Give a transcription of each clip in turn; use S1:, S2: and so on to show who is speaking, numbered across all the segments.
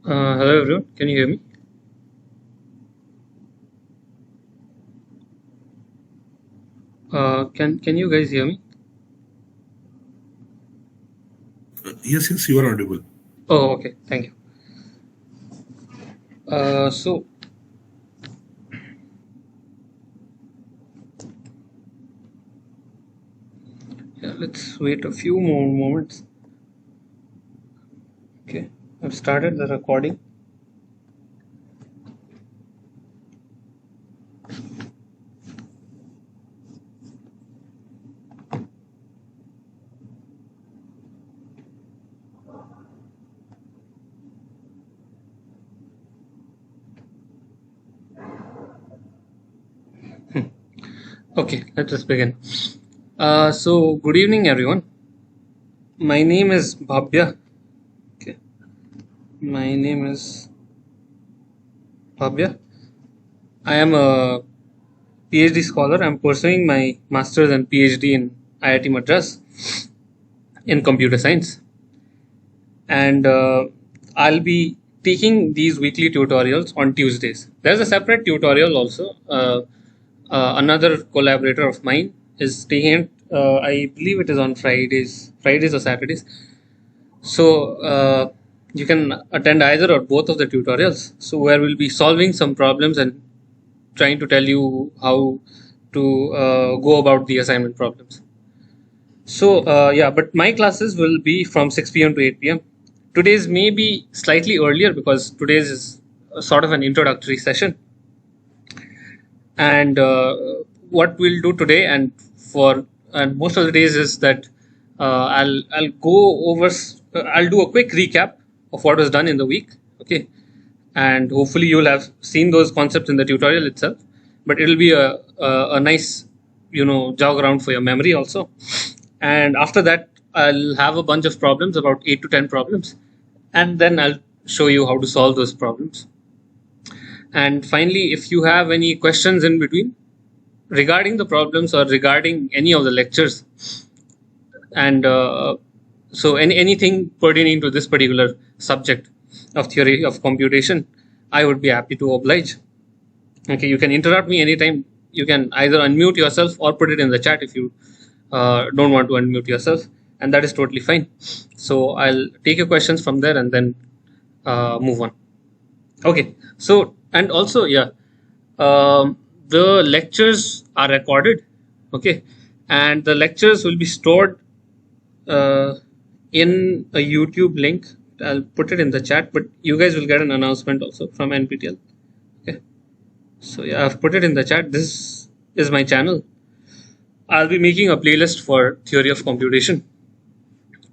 S1: Hello everyone, can you hear me? Can you guys hear me?
S2: Yes, you are audible.
S1: Oh, okay, thank you. So yeah, let's wait a few more moments. Okay, I've started the recording. Okay, let us begin. So good evening, everyone. My name is Bhavya. Okay, my name is Bhavya. I am a PhD scholar. I'm pursuing my master's and PhD in IIT Madras in computer science. And I'll be taking these weekly tutorials on Tuesdays. There's a separate tutorial also. Another collaborator of mine is taking it. I believe it is on Fridays or Saturdays. So you can attend either or both of the tutorials. So where we'll be solving some problems and trying to tell you how to go about the assignment problems. So yeah, but my classes will be from 6 p.m. to 8 p.m. Today's may be slightly earlier because today's is a sort of an introductory session. And what we'll do today and most of the days is that I'll go over I'll do a quick recap of what was done in the week. Okay, and hopefully you'll have seen those concepts in the tutorial itself. But it'll be a nice jog around for your memory also. And after that, I'll have a bunch of problems, about 8 to 10 problems, and then I'll show you how to solve those problems. And finally, if you have any questions in between regarding the problems or regarding any of the lectures, and so anything pertaining to this particular subject of theory of computation, I would be happy to oblige. Okay, you can interrupt me anytime. You can either unmute yourself or put it in the chat if you don't want to unmute yourself, and that is totally fine. So I'll take your questions from there and then move on. Okay, so and also, yeah, the lectures are recorded. Okay, and the lectures will be stored uh, in a YouTube link. I'll put it in the chat, but you guys will get an announcement also from NPTEL. Okay, so yeah, I've put it in the chat. This is my channel. I'll be making a playlist for theory of computation.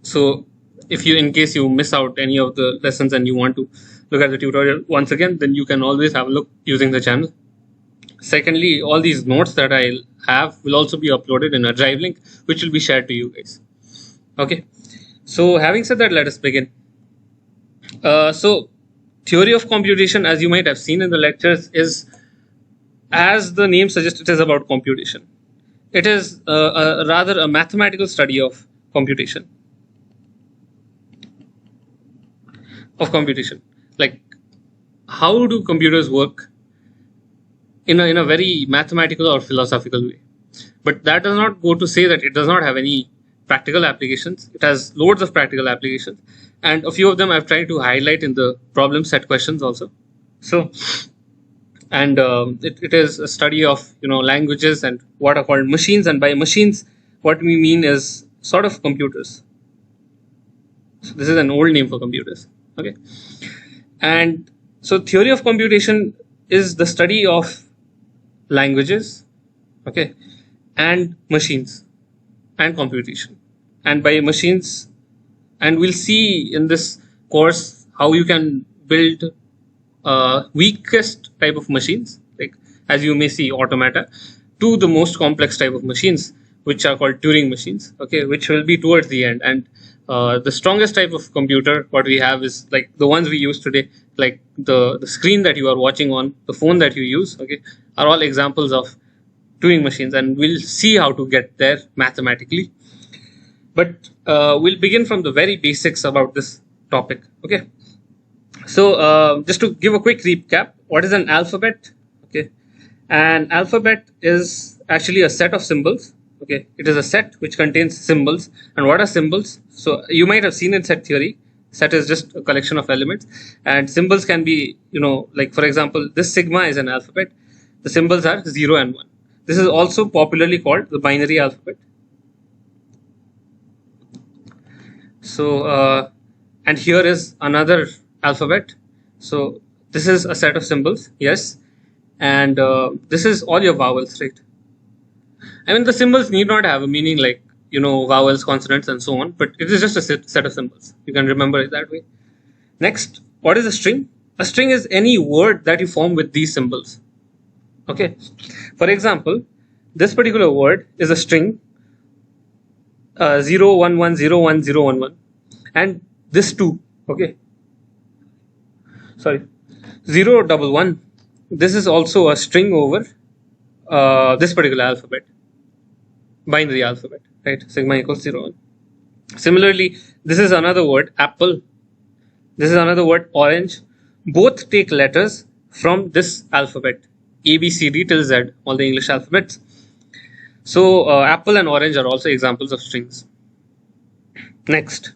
S1: So if you, in case you miss out any of the lessons and you want to look at the tutorial once again, then you can always have a look using the channel. Secondly, all these notes that I'll have will also be uploaded in a drive link, which will be shared to you guys. Okay. So having said that, let us begin. So theory of computation, as you might have seen in the lectures, is, as the name suggests, it is about computation. It is rather a mathematical study of computation. Like, how do computers work in a very mathematical or philosophical way? But that does not go to say that it does not have any practical applications. It has loads of practical applications, and a few of them I've tried to highlight in the problem set questions also. So, and it is a study of languages and what are called machines, and by machines, what we mean is sort of computers. So this is an old name for computers. Okay, and so theory of computation is the study of languages, okay, and machines and computation. And by machines, and we'll see in this course how you can build weakest type of machines, like as you may see automata, to the most complex type of machines, which are called Turing machines, okay, which will be towards the end. And the strongest type of computer what we have is like the ones we use today, like the screen that you are watching on, the phone that you use, okay, are all examples of Turing machines, and we'll see how to get there mathematically. But we'll begin from the very basics about this topic. Okay, So just to give a quick recap, what is an alphabet? Okay, an alphabet is actually a set of symbols. Okay, it is a set which contains symbols. And what are symbols? So you might have seen in set theory. Set is just a collection of elements, and symbols can be, like for example, this sigma is an alphabet. The symbols are 0 and 1. This is also popularly called the binary alphabet. So and here is another alphabet. So this is a set of symbols, yes, and this is all your vowels, right? I mean, the symbols need not have a meaning like, vowels, consonants, and so on, but it is just a set of symbols. You can remember it that way. Next, what is a string? A string is any word that you form with these symbols. Okay. For example, this particular word is a string 011011011, and this too. Okay. Sorry, 011. This is also a string over this particular alphabet, binary alphabet, right? Sigma equals 0, 1. Similarly, this is another word, apple. This is another word, orange. Both take letters from this alphabet, A, B, C, D till Z, all the English alphabets. So apple and orange are also examples of strings. Next,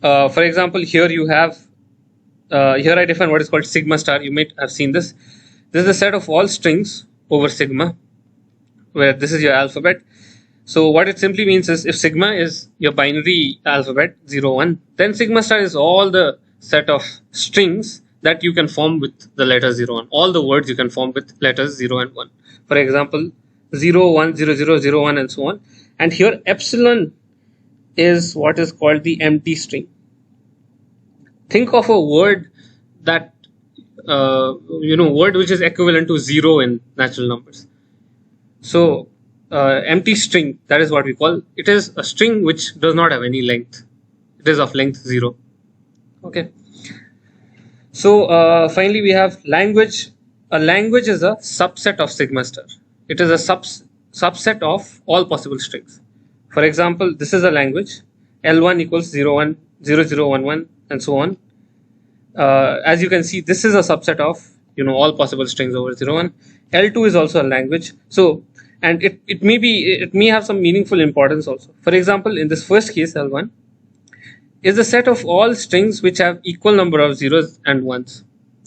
S1: for example, here you have, here I define what is called sigma star. You might have seen this. This is a set of all strings over sigma, where this is your alphabet. So what it simply means is, if sigma is your binary alphabet 0, 1, then sigma star is all the set of strings that you can form with the letter 0, 1. All the words you can form with letters 0 and 1. For example, 0, 1, 0, 0, 0, 1, and so on. And here epsilon is what is called the empty string. Think of a word that, word which is equivalent to 0 in natural numbers. So empty string, that is what we call. It is a string which does not have any length. It is of length 0. Okay. So finally we have language. A language is a subset of sigma star. It is a subset of all possible strings. For example, this is a language. L1 equals 0, 1, 0, 0, 1, 1, and so on. As you can see, this is a subset of all possible strings over 0, 1. L2 is also a language. So, and it may have some meaningful importance also. For example, in this first case, L1 is the set of all strings which have equal number of zeros and ones.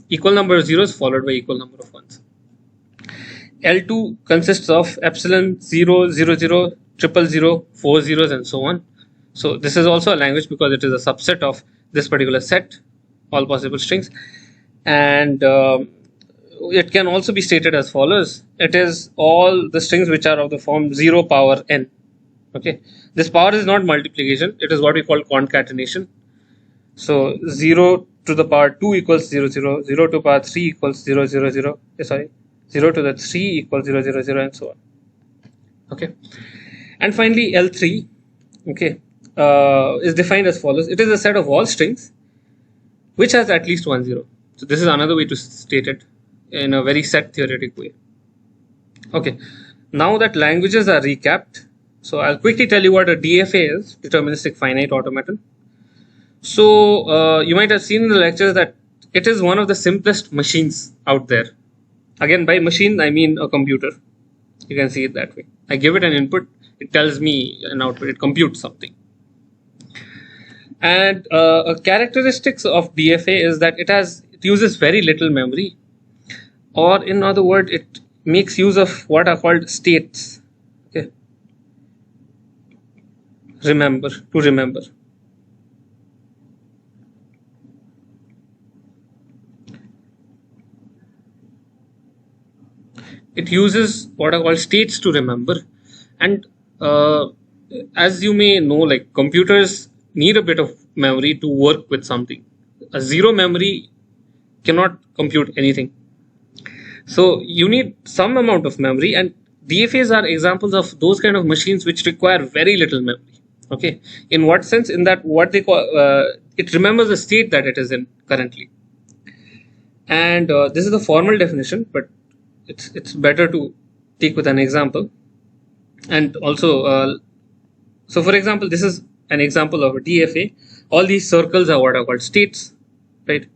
S1: Equal number of zeros followed by equal number of ones. L2 consists of epsilon, 0, 0, 0, 0, 0, 4 zeros, and so on. So this is also a language because it is a subset of this particular set, all possible strings. And it can also be stated as follows. It is all the strings which are of the form 0 power n. Okay, this power is not multiplication, it is what we call concatenation. So 0 to the power 2 equals 0, 0, 0 to the power 3 equals 0, 0, 0, 0 to the 3 equals 0, 0, 0, and so on. Okay, and finally L3, okay, is defined as follows. It is a set of all strings which has at least one 0. So this is another way to state it in a very set theoretic way. Okay, now that languages are recapped, so I'll quickly tell you what a DFA is, deterministic finite automaton. So you might have seen in the lectures that it is one of the simplest machines out there. Again, by machine I mean a computer. You can see it that way. I give it an input, it tells me an output, it computes something. And a characteristics of DFA is that it uses very little memory, or in other words, it makes use of what are called states. Okay, to remember. It uses what are called states to remember, and as you may know, like computers need a bit of memory to work with something. A zero memory cannot compute anything. So you need some amount of memory, and DFAs are examples of those kind of machines which require very little memory. Okay, in what sense? In that what they call it remembers the state that it is in currently. And this is the formal definition, but it's better to take with an example. And also, so for example, this is an example of a DFA. All these circles are what are called states. right?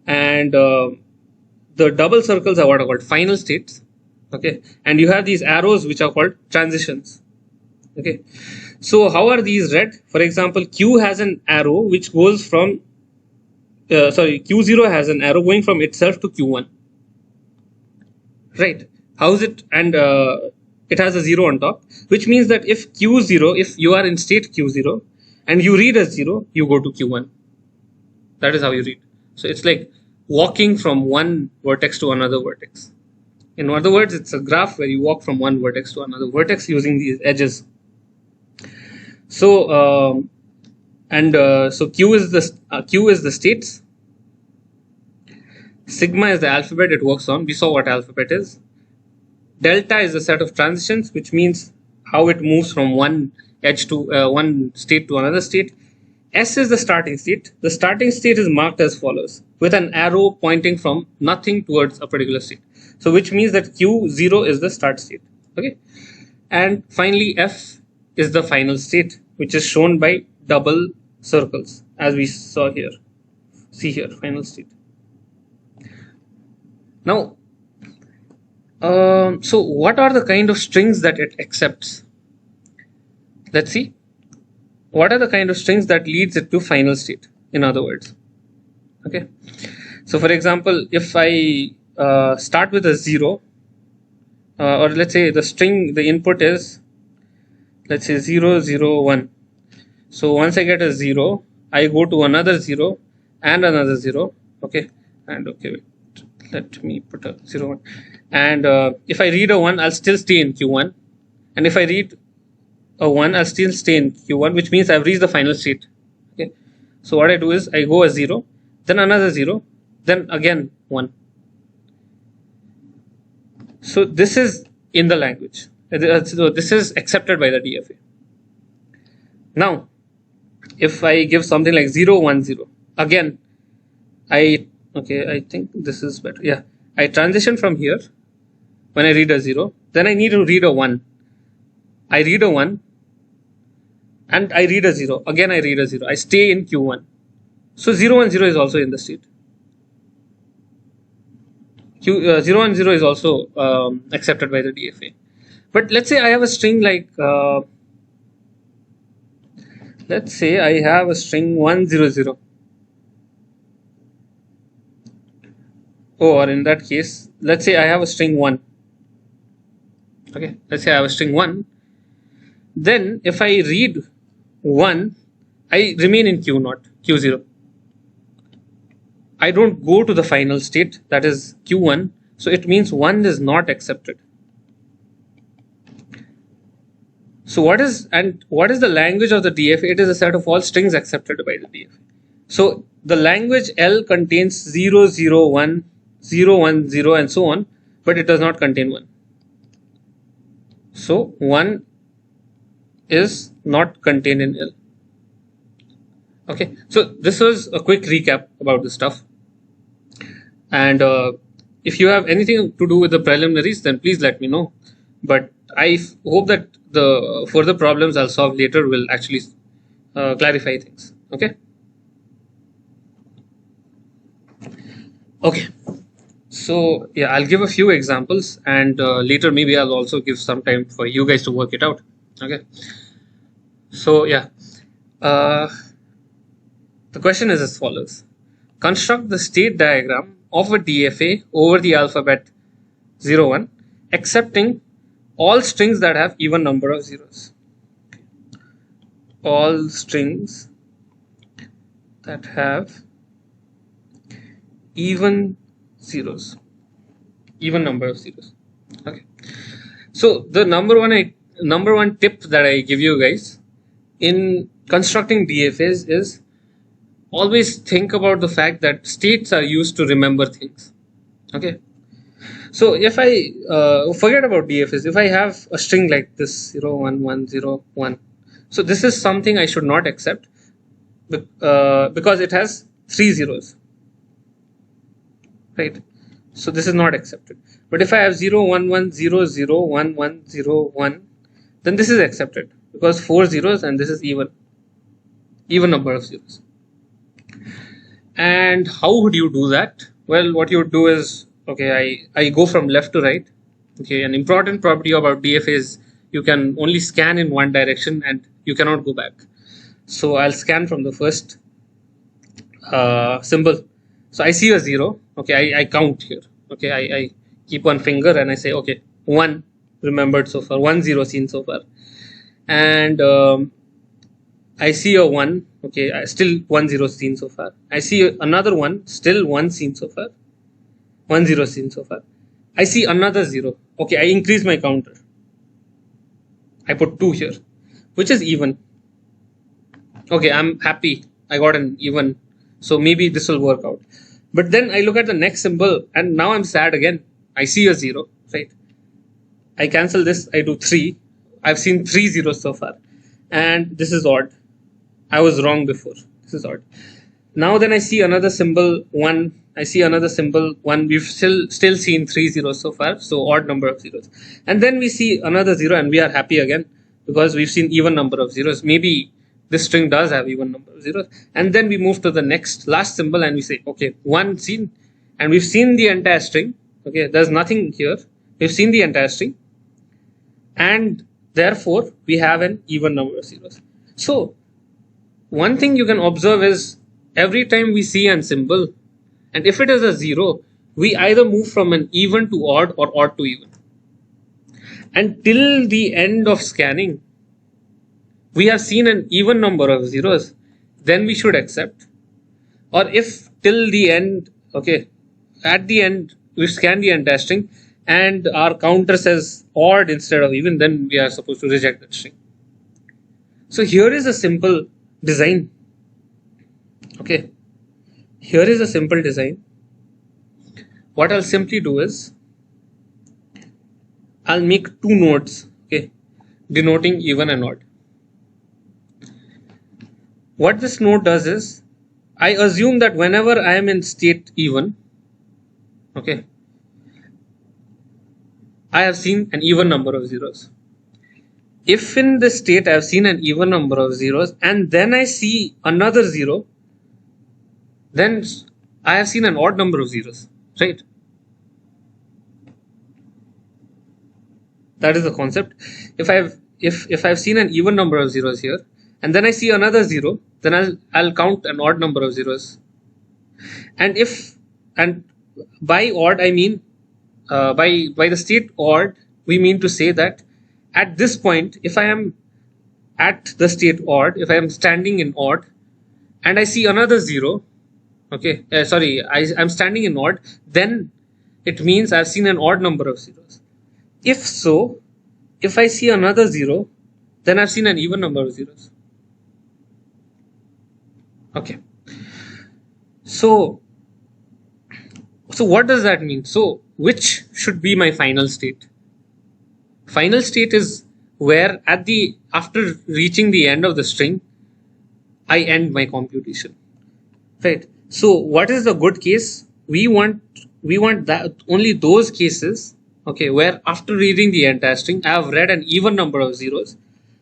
S1: And the double circles are what are called final states, okay? And you have these arrows which are called transitions, okay? So how are these read? For example, Q has an arrow which goes from Q0 has an arrow going from itself to Q1, right? How is it? And it has a 0 on top, which means that if Q0, if you are in state Q0 and you read as 0, you go to Q1. That is how you read. So it's like walking from one vertex to another vertex. In other words, it's a graph where you walk from one vertex to another vertex using these edges. So so Q is the states. Sigma is the alphabet it works on. We saw what alphabet is. Delta is the set of transitions, which means how it moves from one edge to one state to another state. S is the starting state. The starting state is marked as follows, with an arrow pointing from nothing towards a particular state. So which means that Q0 is the start state. Okay. And finally, F is the final state, which is shown by double circles, as we saw here. See here, final state. Now, so what are the kind of strings that it accepts? Let's see. What are the kind of strings that leads it to final state, in other words? Okay. So for example, if I start with a 0, or let's say the string, the input is, let's say 0, 0, 1. So once I get a 0, I go to another 0 and another 0. Okay. And okay, wait. Let me put a 0, 1. And if I read a 1, I'll still stay in Q1. And if I read a 1, I'll still stay in Q1, which means I've reached the final state. Okay. So what I do is I go a 0, then another 0, then again 1. So this is in the language. So this is accepted by the DFA. Now, if I give something like 0, 1, 0, again, I think this is better. Yeah, I transition from here when I read a 0, then I need to read a 1. I read a 1 and I read a 0. Again, I read a 0. I stay in Q1. So 0, 1, 0 is also in the state. 0, 1, 0 is also accepted by the DFA. But let's say I have a string like, let's say I have a string 1, 0, 0. Or in that case, let's say I have a string 1. Okay, let's say I have a string 1. Then if I read 1, I remain in Q0. I don't go to the final state, that is Q1. So it means 1 is not accepted. So what is the language of the DFA? It is a set of all strings accepted by the DFA. So the language L contains 0, 0, 1, 0, 1, 0 and so on, but it does not contain 1. So 1 is not contained in L. Okay, so this was a quick recap about this stuff. And if you have anything to do with the preliminaries, then please let me know. But I hope that the further problems I'll solve later will actually clarify things. Okay. Okay. So yeah, I'll give a few examples, and later maybe I'll also give some time for you guys to work it out. Okay. So yeah, the question is as follows: construct the state diagram of a DFA over the alphabet 0, 1, accepting all strings that have even number of zeros. All strings that have even number of zeros. Okay. So the number one tip that I give you guys in constructing DFAs is always think about the fact that states are used to remember things. Okay. So if I forget about DFAs, if I have a string like this 0, 1, 1, 0, 1, so this is something I should not accept because it has 3 zeros, right? So this is not accepted. But if I have 0, 1, 1, 0, 0, 1, 1, 0, 1, then this is accepted because 4 zeros and this is even number of zeros. And And how would you do that? Well, what you would do is, okay, I go from left to right. Okay, an important property about DFA is you can only scan in one direction and you cannot go back. So I'll scan from the first symbol. So I see a 0. Okay, I count here. Okay, I keep one finger and I say, okay, 1 remembered so far, 1 0 seen so far. And I see a 1. Okay, still 1 0 seen so far. I see another 1, still 1 seen so far, 1 0 seen so far. I see another 0. Okay, I increase my counter. I put 2 here, which is even. Okay, I'm happy. I got an even. So maybe this will work out. But then I look at the next symbol and now I'm sad again. I see a 0, right? I cancel this. I do 3. I've seen 3 zeros so far. And this is odd. I was wrong before. This is odd. Now then I see another symbol 1. I see another symbol 1. We've still seen 3 zeros so far. So odd number of zeros. And then we see another 0 and we are happy again because we've seen even number of zeros. Maybe this string does have even number of zeros. And then we move to the next last symbol and we say, okay, 1 seen. And we've seen the entire string. Okay, there's nothing here. We've seen the entire string. And therefore, we have an even number of zeros. So, one thing you can observe is every time we see a symbol, and if it is a 0, we either move from an even to odd or odd to even. And till the end of scanning, we have seen an even number of zeros, then we should accept. Or if till the end, okay, at the end, we scan the entire string and our counter says odd instead of even, then we are supposed to reject that string. So here is a simple design. Okay, here is a simple design. What I'll simply do is I'll make 2 nodes, okay, denoting even and odd. What this node does is I assume that whenever I am in state even, okay, I have seen an even number of zeros. If in this state I have seen an even number of zeros and then I see another 0, then I have seen an odd number of zeros, right? That is the concept. If I've seen an even number of zeros here and then I see another 0, then I'll count an odd number of zeros. And by odd I mean by the state odd, we mean to say that at this point, if I am at the state odd, if I am standing in odd, and I see another 0, okay, I'm standing in odd, then it means I've seen an odd number of zeros. If so, if I see another 0, then I've seen an even number of zeros. Okay. So what does that mean? So which should be my final state? Final state is where after reaching the end of the string, I end my computation, right? So what is the good case? We want that only those cases, okay, where after reading the entire string, I have read an even number of zeros,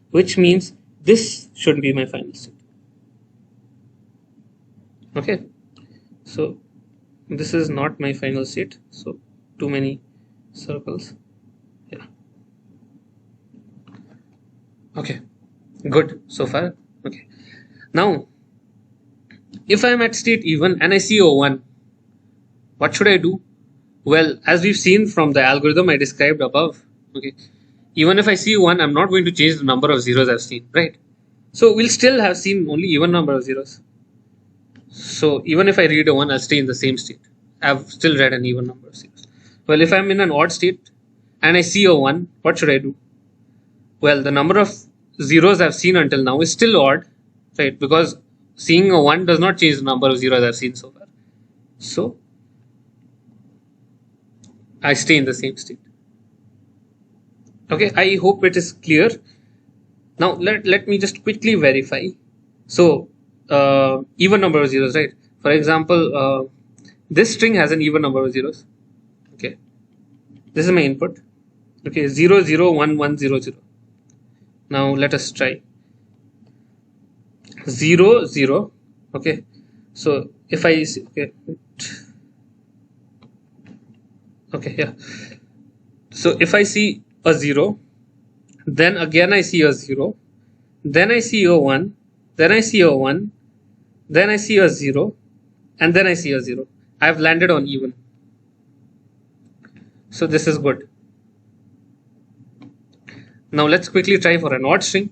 S1: which means this should be my final state. Okay, so this is not my final state, so too many circles. Yeah. Okay, good so far. Okay, now if I'm at state even and I see a 1, what should I do? Well, as we've seen from the algorithm I described above, okay, even if I see 1, I'm not going to change the number of zeros I've seen, right? So we'll still have seen only even number of zeros. So even if I read a 1, I'll stay in the same state. I've still read an even number of zeros. Well, if I'm in an odd state and I see a 1, what should I do? Well, the number of zeros I've seen until now is still odd, right? Because seeing a 1 does not change the number of zeros I've seen so far. So I stay in the same state. Okay, I hope it is clear. Now let me just quickly verify. So even number of zeros, right? For example, this string has an even number of zeros. Okay, this is my input. Okay, 0 0 1 1 0 0. Now let us try 0 0. Okay, so if I see, yeah. So if I see a 0, then again I see a 0, then I see a 1, then I see a 1, then I see a 0, and then I see a 0. I've landed on even. So this is good. Now let's quickly try for an odd string,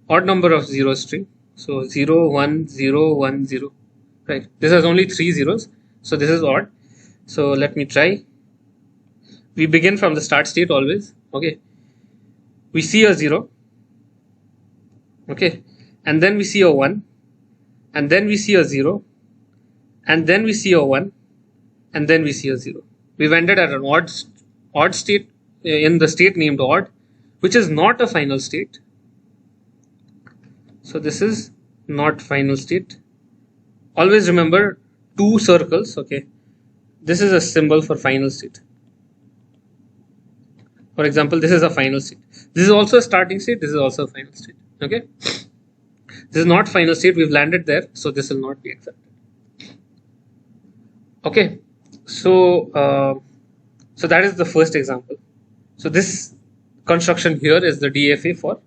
S1: odd number of zeros string. So 0, 1, 0, 1, 0. Right. This has only 3 zeros. So this is odd. So let me try. We begin from the start state always. Okay. We see a 0. Okay. And then we see a 1. And then we see a 0. And then we see a 1. And then we see a 0. We've ended at an odd state in the state named odd, which is not a final state. So this is not final state. Always remember 2 circles. Okay. This is a symbol for final state. For example, this is a final state. This is also a starting state. This is also a final state. Okay. This is not final state. We've landed there. So this will not be accepted. Okay. So, so that is the first example. So this construction here is the DFA for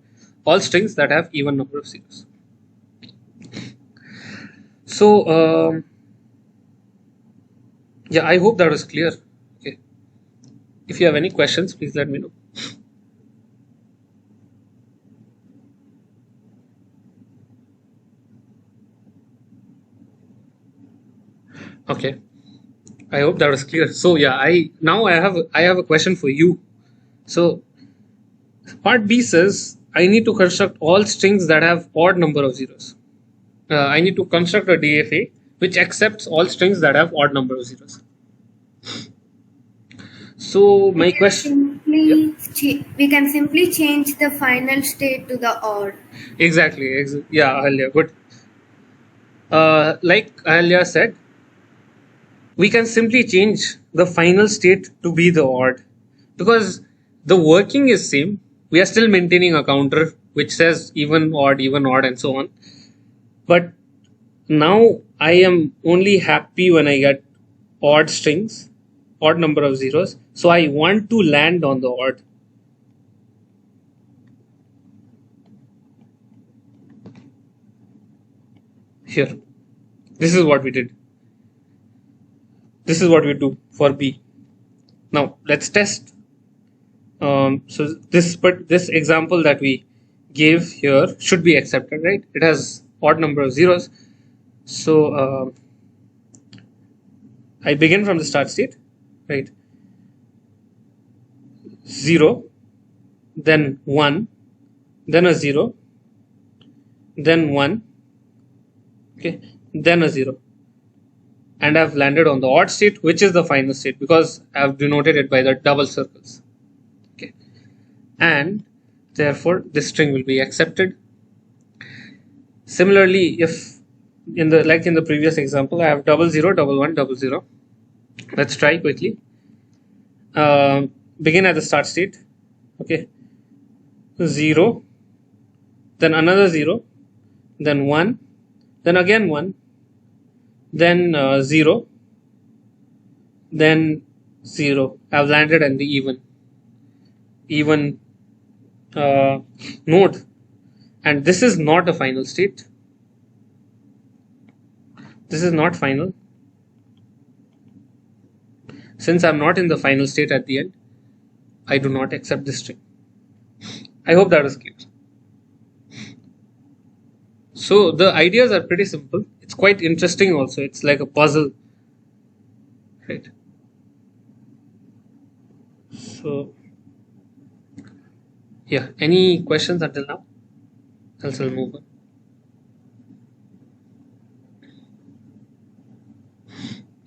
S1: all strings that have even number of zeros. So, yeah, I hope that was clear. Okay. If you have any questions, please let me know. Okay. I hope that was clear. So yeah, I have a question for you. So part B says I need to construct all strings that have odd number of zeros. I need to construct a DFA which accepts all strings that have odd number of zeros. So my question,
S3: we can simply change the final state to the odd.
S1: Exactly. Yeah, Ahalya, good. Like Ahalya said, we can simply change the final state to be the odd because the working is same. We are still maintaining a counter which says even, odd, and so on. But now I am only happy when I get odd strings, odd number of zeros. So I want to land on the odd. Here. This is what we did. This is what we do for B. Now let's test. So this example that we gave here should be accepted, right? It has odd number of zeros. So I begin from the start state, right? 0, then 1, then a 0, then 1, okay, then a 0. And I've landed on the odd state, which is the final state because I've denoted it by the double circles. Okay. And therefore this string will be accepted. Similarly, if in the previous example, I have 00, 11, 00. Let's try quickly. Begin at the start state. Okay. 0, then another 0, then 1, then again 1, then 0, then 0. I've landed in the even node, and this is not a final state. This is not final. Since I'm not in the final state at the end, I do not accept this string. I hope that is clear. So the ideas are pretty simple. It's quite interesting also. It's like a puzzle, right? So yeah, any questions until now? Else I'll move on.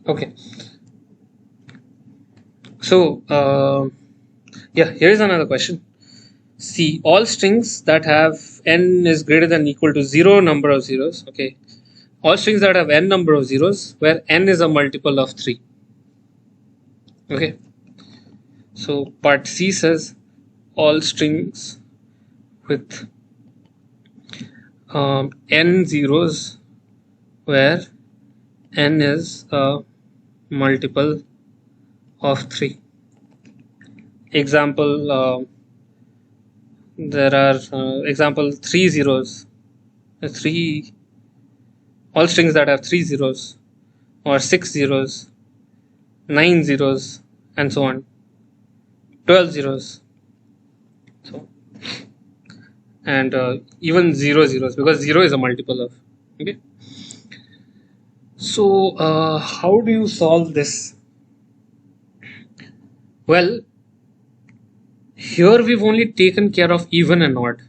S1: Okay. So yeah, here is another question. See, all strings that have n is greater than or equal to 0 number of zeros. Okay. All strings that have n number of zeros where n is a multiple of 3. Okay. So part C says all strings with n zeros where n is a multiple of 3. Example, there are example 3 zeros, all strings that have 3 zeros, or 6 zeros, 9 zeros, and so on, 12 zeros, so, and even 0 zeros, because 0 is a multiple of. Okay, so how do you solve this? Well, here we've only taken care of even and odd.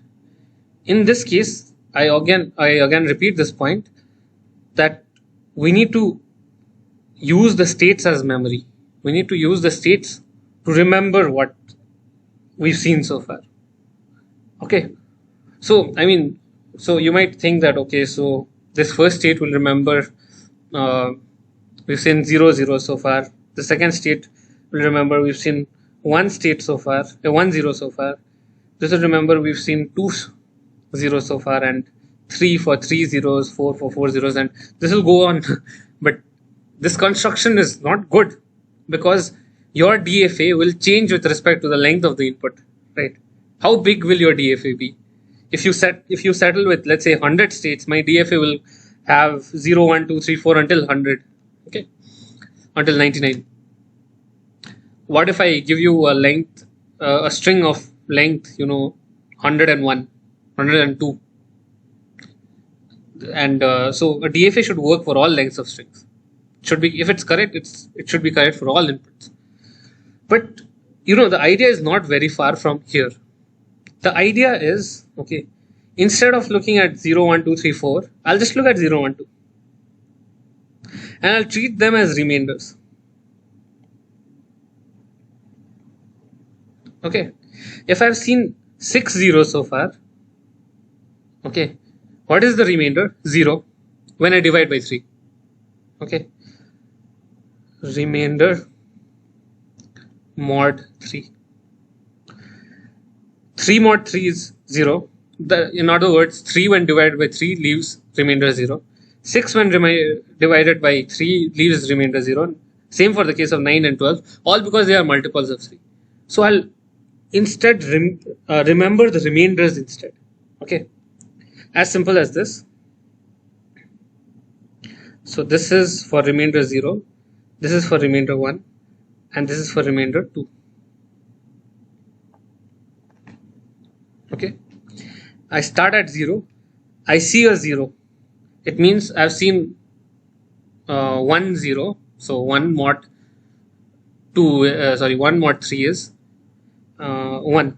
S1: In this case, I again repeat this point, that we need to use the states as memory. We need to use the states to remember what we've seen so far. Okay, so I mean, so you might think that, okay, so this first state will remember we've seen 0 0 so far. The second state will remember we've seen 1 state so far, 1 0 so far. This will remember we've seen 2 zeros so far, and 3 for 3 zeros, 4 for 4 zeros, and this will go on. But this construction is not good, because your DFA will change with respect to the length of the input, right? How big will your DFA be? If you settle with, let's say, 100 states, my DFA will have 0 1 2 3 4 until 100, okay, until 99. What if I give you a string of length, 101, 102, and so a DFA should work for all lengths of strings. Should be, if it's correct, it should be correct for all inputs. But the idea is not very far from here. The idea is, okay, instead of looking at 0 1 2 3 4, I'll just look at 0 1 2, and I'll treat them as remainders. Okay, if I've seen 6 zeros so far, okay, what is the remainder? 0 when I divide by 3. Okay, remainder mod 3. 3 mod 3 is 0. In other words, 3 when divided by 3 leaves remainder 0. 6 when divided by 3 leaves remainder 0. Same for the case of 9 and 12, all because they are multiples of 3. So I'll instead remember the remainders instead. Okay, as simple as this. So this is for remainder 0, this is for remainder 1, and this is for remainder 2. Okay, I start at 0, I see a 0, it means I've seen 1 0, so 1 mod 2, 1 mod 3 is 1.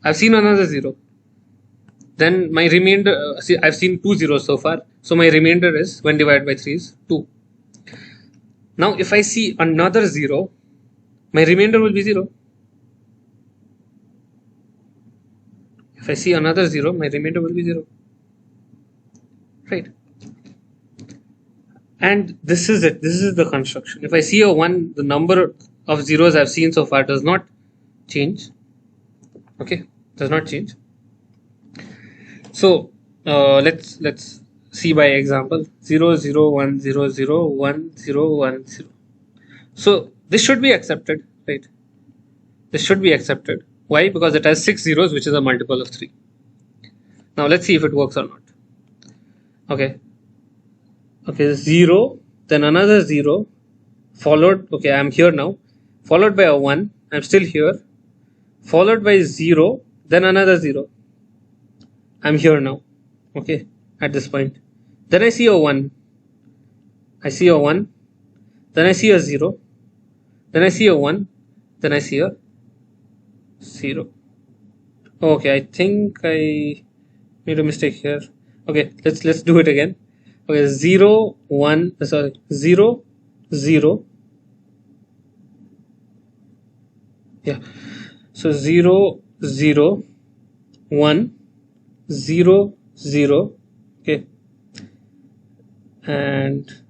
S1: I've seen another 0. Then my remainder, I've seen 2 zeros so far, so my remainder is, when divided by 3, is 2. Now if I see another 0, my remainder will be 0. If I see another 0, my remainder will be 0. Right? And this is it. This is the construction. If I see a 1, the number of zeros I've seen so far does not change. Okay, does not change. So let's see by example. 0 0 1 0 0 1 0 1 0. So this should be accepted, right? This should be accepted. Why? Because it has 6 zeros, which is a multiple of 3. Now let's see if it works or not. Okay, 0, then another 0, followed, okay, I'm here now, followed by a 1, I'm still here, followed by 0, then another 0, I'm here now, okay, at this point. Then I see a 1, then I see a 0, then I see a 1, then I see a 0. Okay, I think I made a mistake here. Okay, let's do it again. Okay, 0 1, 0 0. Yeah, so 0 0 1 0 0. Okay, and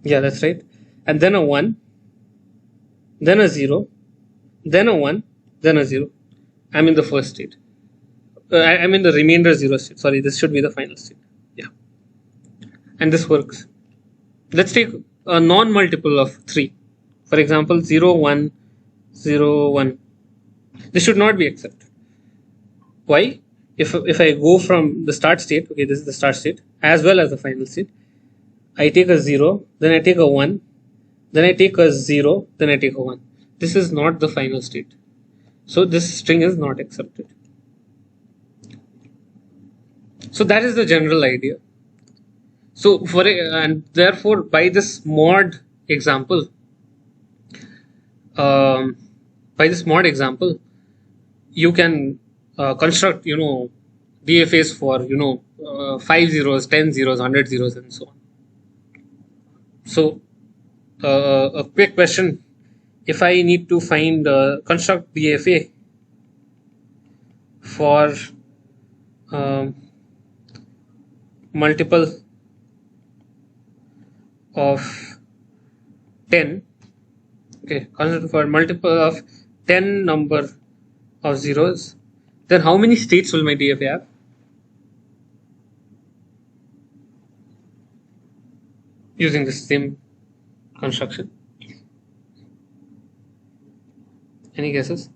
S1: yeah, that's right. And then a 1, then a 0, then a 1, then a 0. I'm in the first state. I'm in the remainder 0 state. Sorry, this should be the final state. Yeah. and this works. Let's take a non-multiple of 3. For example, 0, 1, 0, 1. This should not be accepted. Why? If I go from the start state, okay, this is the start state, as well as the final state, I take a 0, then I take a 1, then I take a 0, then I take a 1. This is not the final state. So this string is not accepted. So that is the general idea. So and therefore by this mod example, you can construct, DFAs for 5 zeros, 10 zeros, 100 zeros, and so on. So a quick question: if I need to find construct DFA for multiple of 10, okay, for multiple of 10 number of zeros, then how many states will my DFA have? Using the same construction. Any guesses?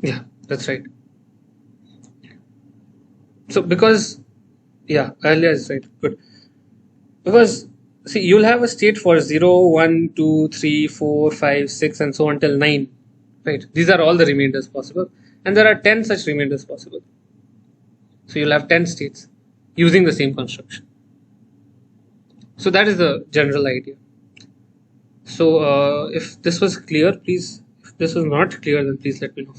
S1: Yeah, that's right. So because, yeah, earlier is right, good. Because see, you'll have a state for 0, 1, 2, 3, 4, 5, 6, and so on till 9. Right? These are all the remainders possible. And there are 10 such remainders possible. So you'll have 10 states using the same construction. So that is the general idea. So if this was clear, please, if this was not clear, then please let me know.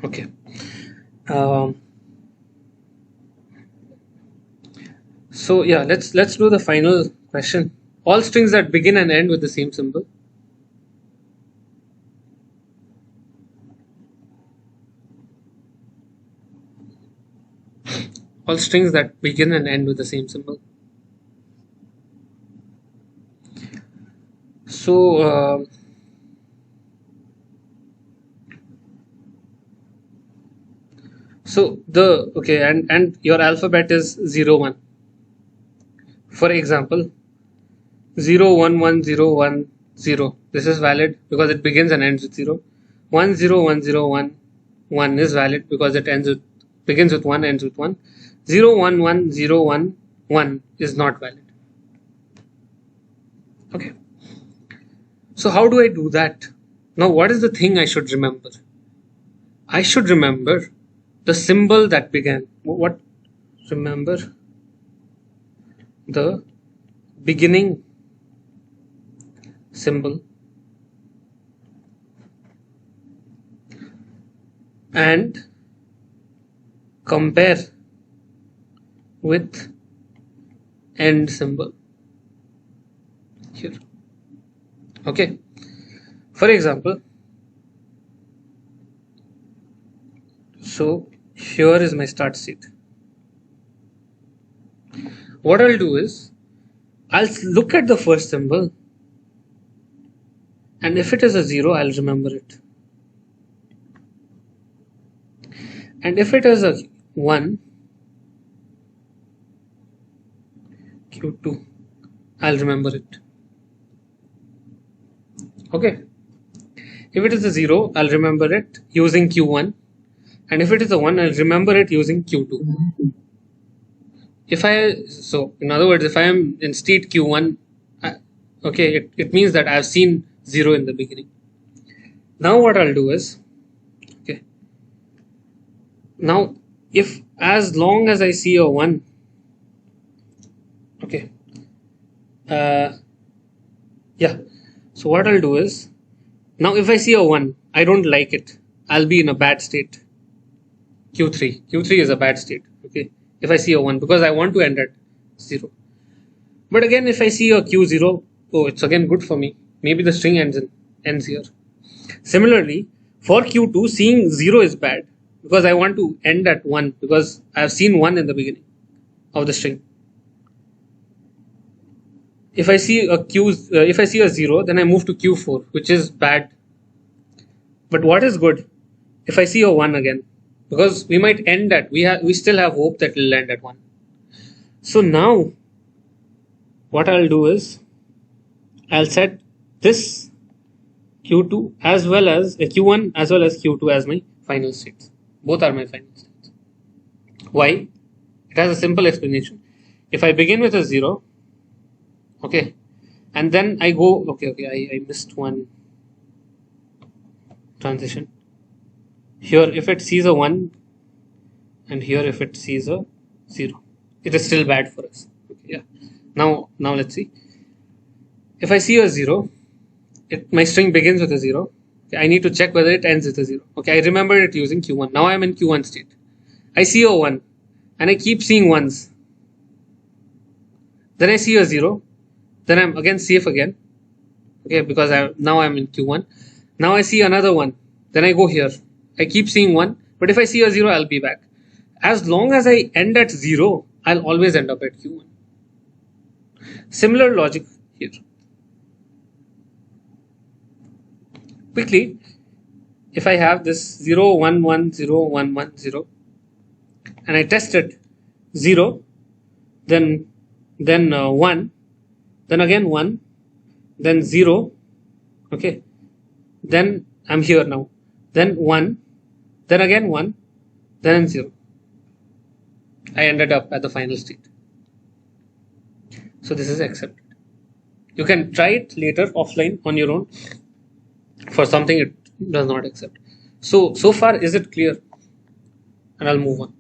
S1: Okay. So yeah, let's do the final question. All strings that begin and end with the same symbol. All strings that begin and end with the same symbol. So and your alphabet is 0, 1. For example, 0, 1, 1, 0, 1, 0. This is valid because it begins and ends with 0. 1, 0, 1, 0, 1, 1 is valid because it begins with 1, ends with 1. 0, 1, 1, 0, 1, 1 is not valid. Okay. So how do I do that? Now what is the thing I should remember? I should remember the symbol that began. What? Remember the beginning symbol and compare with end symbol here. Okay. For example, so here is my start state. What I'll do is I'll look at the first symbol, and if it is a 0, I'll remember it. And if it is a 1, Q2, I'll remember it. Okay. If it is a 0, I'll remember it using Q1. And if it is a 1, I'll remember it using Q2. So in other words, if I am in state Q1, okay, it means that I've seen 0 in the beginning. Now what I'll do is, okay, now if as long as I see a 1, okay, yeah, so what I'll do is, now if I see a 1, I don't like it, I'll be in a bad state. Q3 is a bad state, okay, if I see a 1, because I want to end at 0. But again, if I see a Q0, oh, it's again good for me. Maybe the string ends here. Similarly, For Q2, seeing 0 is bad because I want to end at 1 because I have seen 1 in the beginning of the string. If I see a 0, then I move to Q4, which is bad. But what is good? If I see a 1 again, because we might end at, we still have hope that it will end at 1. So now what I'll do is I'll set this Q2 as well as Q1 as well as Q2 as my final states. Both are my final states. Why? It has a simple explanation. If I begin with a 0, okay, and then I go, I missed one transition. Here, if it sees a 1, and here if it sees a 0, it is still bad for us. Okay, yeah. Now let's see. If I see a 0, my string begins with a 0. Okay, I need to check whether it ends with a 0. Okay, I remember it using Q1. Now I'm in Q1 state. I see a 1, and I keep seeing 1s. Then I see a 0. Then I'm again safe again. Okay, because now I'm in Q1. Now I see another 1. Then I go here. I keep seeing 1. But if I see a 0, I'll be back. As long as I end at 0, I'll always end up at Q1. Similar logic here. Quickly, if I have this 0, 1, 1, 0, 1, 1, 0, and I test it 0, then 1, then again 1, then 0, okay, then I'm here now, then 1, then again 1, then 0. I ended up at the final state. So this is accepted. You can try it later offline on your own. For something it does not accept. So far is it clear? And I'll move on.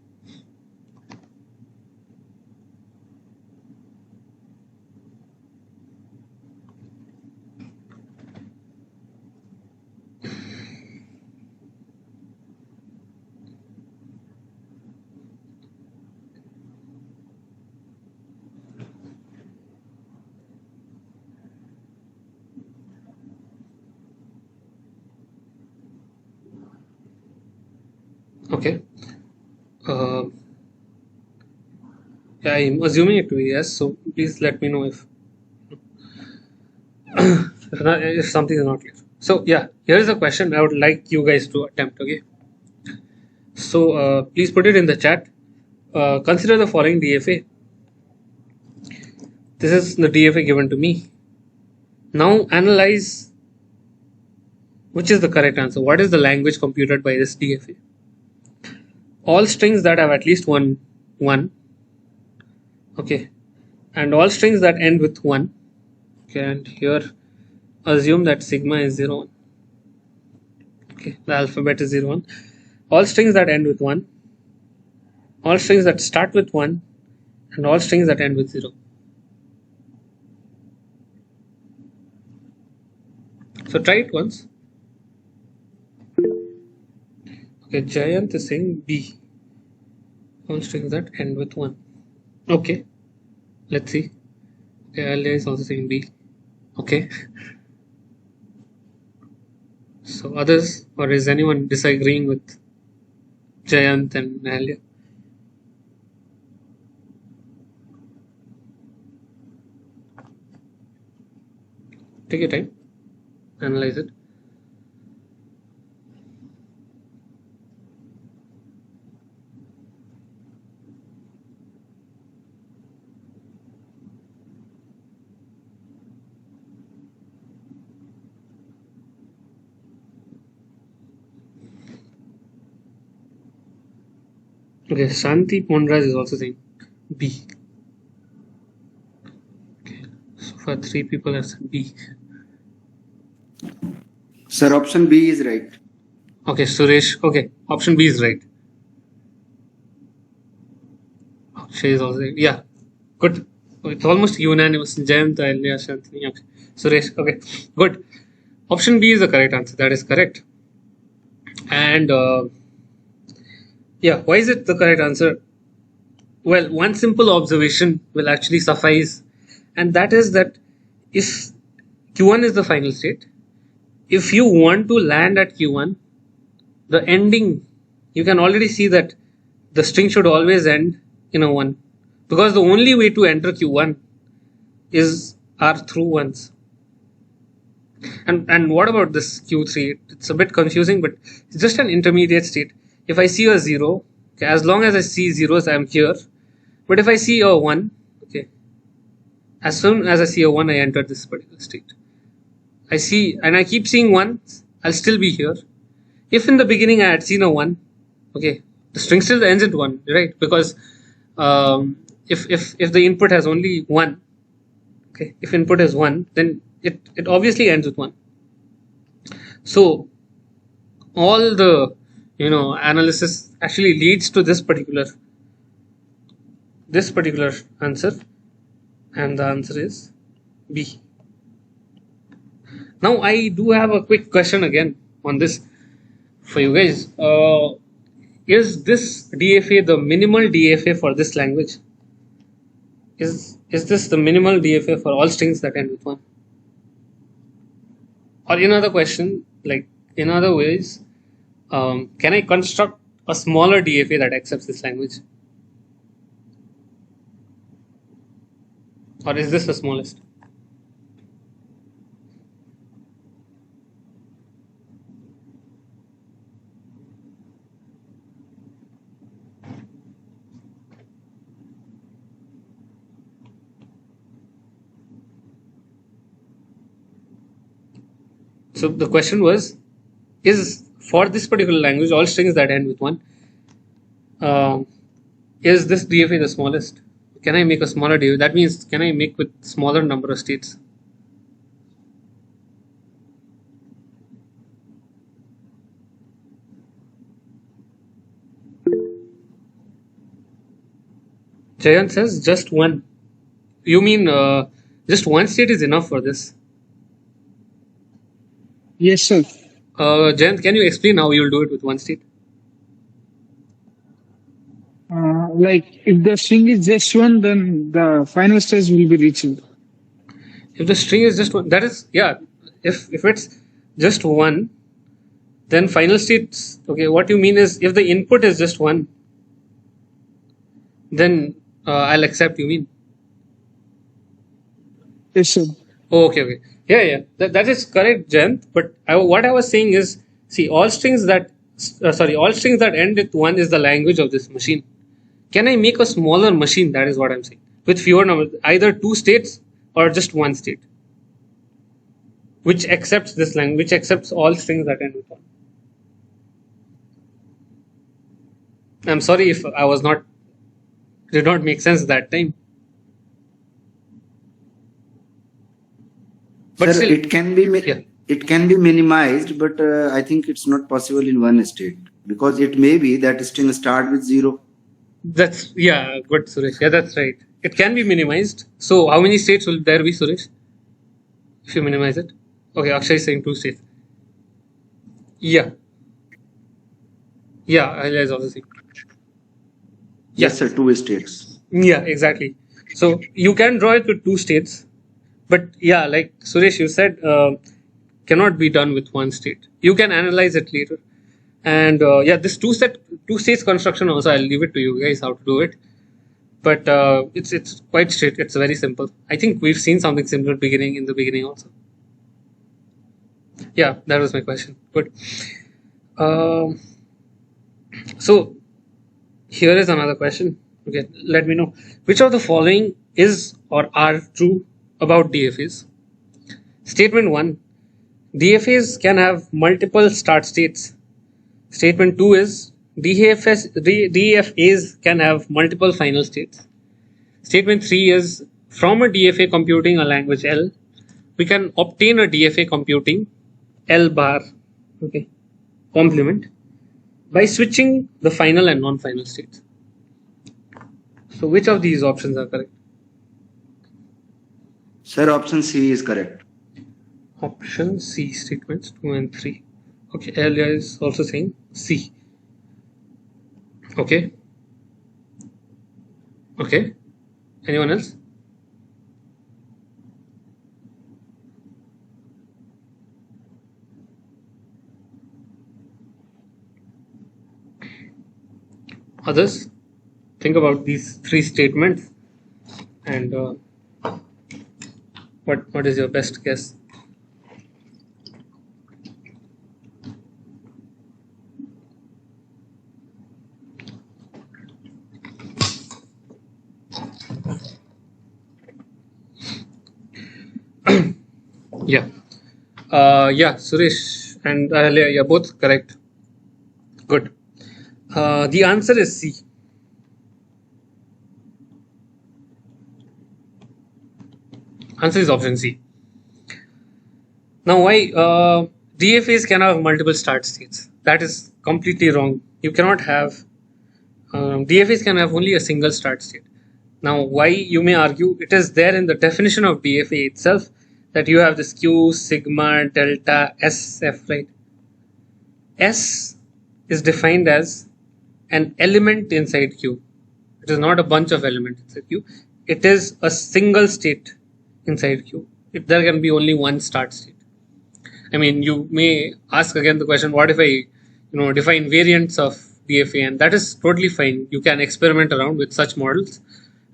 S1: Okay. Yeah, I'm assuming it to be yes. So please let me know if if something is not clear. So yeah, here is a question I would like you guys to attempt. Okay. So please put it in the chat. Consider the following DFA. This is the DFA given to me. Now analyze which is the correct answer. What is the language computed by this DFA? All strings that have at least one, okay, and all strings that end with 1, okay, and here assume that sigma is 0, 1, okay, the alphabet is 0, 1, all strings that end with 1, all strings that start with 1, and all strings that end with 0. So try it once. Okay, Jayant is saying B. All strings that end with 1. Okay, let's see. Okay, Alia is also saying B. Okay. So others, or is anyone disagreeing with Jayant and Alia? Take your time, analyze it. Okay, Shanti Pondraj is also saying B. Okay, so far 3 people have said B.
S4: Sir, option B is right.
S1: Okay, Suresh. Okay, option B is right. Akshay is also saying, yeah, good. It's almost unanimous. Jayant, Alia, Shanti. Okay, Suresh. Okay, good. Option B is the correct answer. That is correct. And yeah, why is it the correct answer? Well, one simple observation will actually suffice, and that is that if Q1 is the final state, if you want to land at Q1, the ending, you can already see that the string should always end in a 1, because the only way to enter Q1 are through ones. And what about this Q3? It's a bit confusing, but it's just an intermediate state. If I see a 0, okay, as long as I see zeros, I'm here. But if I see a 1, okay, as soon as I see a 1, I enter this particular state. I keep seeing 1s, I'll still be here. If in the beginning I had seen a 1, okay, the string still ends at 1, right? Because if the input has only 1, okay, if input is 1, then it obviously ends with 1. So all the analysis actually leads to this particular answer, and the answer is B. Now I do have a quick question again on this for you guys. Is this DFA the minimal DFA for this language? Is this the minimal DFA for all strings that end with 1? Or in other question, like in other ways, can I construct a smaller DFA that accepts this language? Or is this the smallest? So the question was, is for this particular language, all strings that end with 1, is this DFA the smallest? Can I make a smaller DFA? That means, can I make with smaller number of states? Jayant says just 1. You mean just 1 state is enough for this?
S5: Yes, sir.
S1: Jayant, can you explain how you will do it with 1 state?
S5: Like if the string is just 1, then the final stage will be reached.
S1: If the string is just 1, that is, yeah. If it's just 1, then final states. Okay, what you mean is if the input is just 1, then I'll accept. You mean?
S5: Yes, sir.
S1: Oh, okay. Yeah. That is correct, Jayant. But what I was saying is, see, all strings that end with 1 is the language of this machine. Can I make a smaller machine? That is what I'm saying. With fewer numbers, either 2 states or just 1 state, which accepts this language, which accepts all strings that end with 1. I'm sorry if I did not make sense that time. But
S4: Sir,
S1: still,
S4: it can be it can be minimized, but I think it's not possible in one state, because it may be that string start with 0.
S1: That's, yeah, good, Suresh. Yeah, that's right. It can be minimized. So how many states will there be, Suresh, if you minimize it? Okay, Akshay is saying 2 states. Yeah, I is also saying.
S4: Yes, sir, 2 states.
S1: Yeah, exactly. So you can draw it with 2 states, but yeah, like Suresh, you said, cannot be done with 1 state. You can analyze it later. And yeah, this two states construction also, I'll leave it to you guys how to do it. But it's quite straight. It's very simple. I think we've seen something similar in the beginning also. Yeah, that was my question. Good. So here is another question. Okay, let me know which of the following is or are true about DFAs. Statement 1: DFAs can have multiple start states. Statement 2 is DFAs can have multiple final states. Statement 3 is from a DFA computing a language L, we can obtain a DFA computing L bar, okay, complement by switching the final and non-final states. So which of these options are correct?
S4: Sir, option C is correct.
S1: Option C, statements 2 and 3. Okay, Elia is also saying C. Okay. Anyone else? Others, think about these three statements and what is your best guess? Yeah. Yeah, Suresh and Ahalya, you're both correct. Good. The answer is C. Answer is option C. Now, why DFAs can have multiple start states? That is completely wrong. You cannot have DFAs can have only a single start state. Now, why, you may argue, it is there in the definition of DFA itself that you have this Q, sigma, delta, SF, right? S is defined as an element inside Q. It is not a bunch of elements inside Q. It is a single state inside Q. There can be only one start state. I mean, you may ask again the question, what if I, define variants of DFA? And that is totally fine. You can experiment around with such models.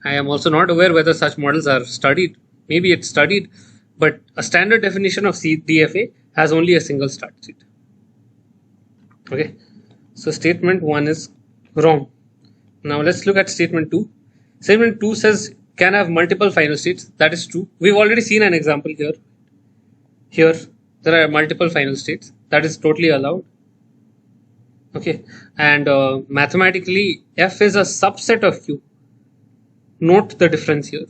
S1: I am also not aware whether such models are studied. Maybe it's studied, but a standard definition of DFA has only a single start state. Okay, so statement 1 is wrong. Now let's look at statement 2. Statement 2 says can have multiple final states. That is true. We've already seen an example here. Here there are multiple final states. That is totally allowed. Okay, and mathematically F is a subset of Q. Note the difference here.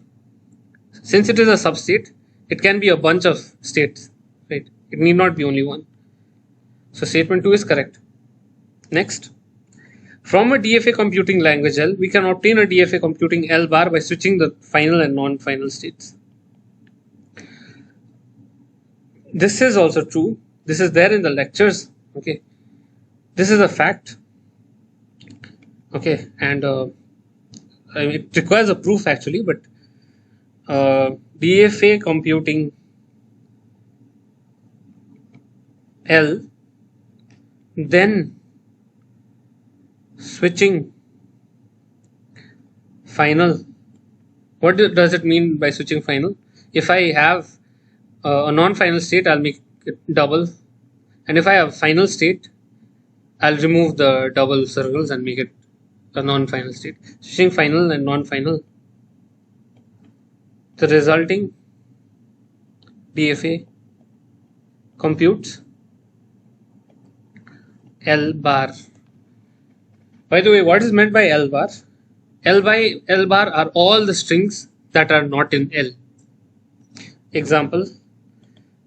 S1: Since it is a substate, it can be a bunch of states, right? It need not be only one. So statement 2 is correct. Next, from a DFA computing language L, we can obtain a DFA computing L bar by switching the final and non-final states. This is also true. This is there in the lectures. Okay, this is a fact. Okay, and it requires a proof actually, but DFA computing L, then switching final. What does it mean by switching final? If I have a non-final state, I'll make it double, and if I have final state, I'll remove the double circles and make it a non-final state. Switching final and non-final, the resulting DFA computes L bar. By the way, what is meant by L bar? L bar are all the strings that are not in L. Example,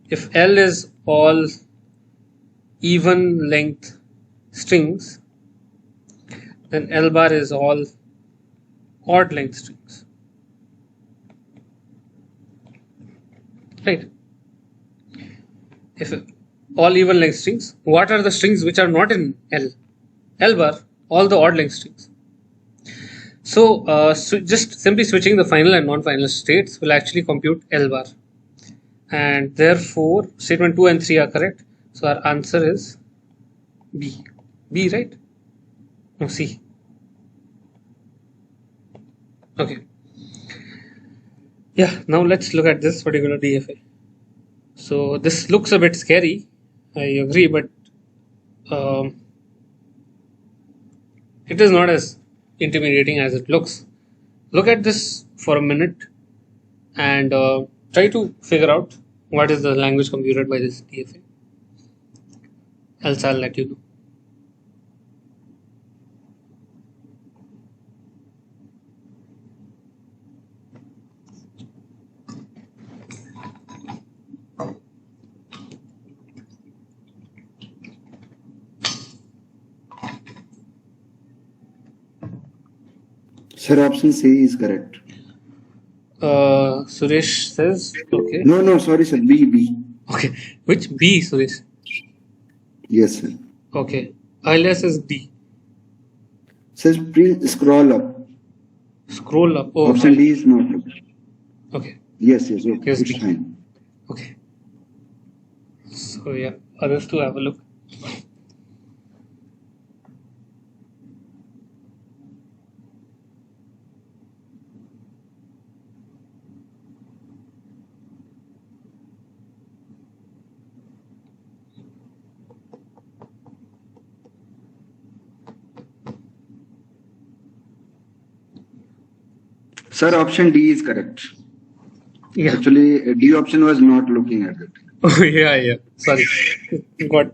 S1: if L is all even length strings, then L bar is all odd length strings. Right? If all even length strings, what are the strings which are not in L? L bar, all the odd length strings. So just simply switching the final and non-final states will actually compute L bar. And therefore statement 2 and 3 are correct. So our answer is B. B, right? No, C. Okay. Yeah, now let's look at this particular DFA. So this looks a bit scary, I agree, but it is not as intimidating as it looks. Look at this for a minute and try to figure out what is the language computed by this DFA. Else I'll let you know.
S4: Sir, option C is correct.
S1: Suresh says, okay.
S4: No, sorry, sir. B.
S1: Okay, which B, Suresh?
S4: Yes, sir.
S1: Okay, Ahalya says D.
S4: Sir, please scroll up.
S1: Scroll up. Oh,
S4: option D is not.
S1: Okay.
S4: Yes. Okay.
S1: Here's
S4: It's
S1: B.
S4: fine.
S1: Okay. So yeah, others to have a look.
S4: Sir, option D is correct.
S1: Yeah.
S4: Actually, D option was not looking at it.
S1: Oh, yeah. Sorry. Got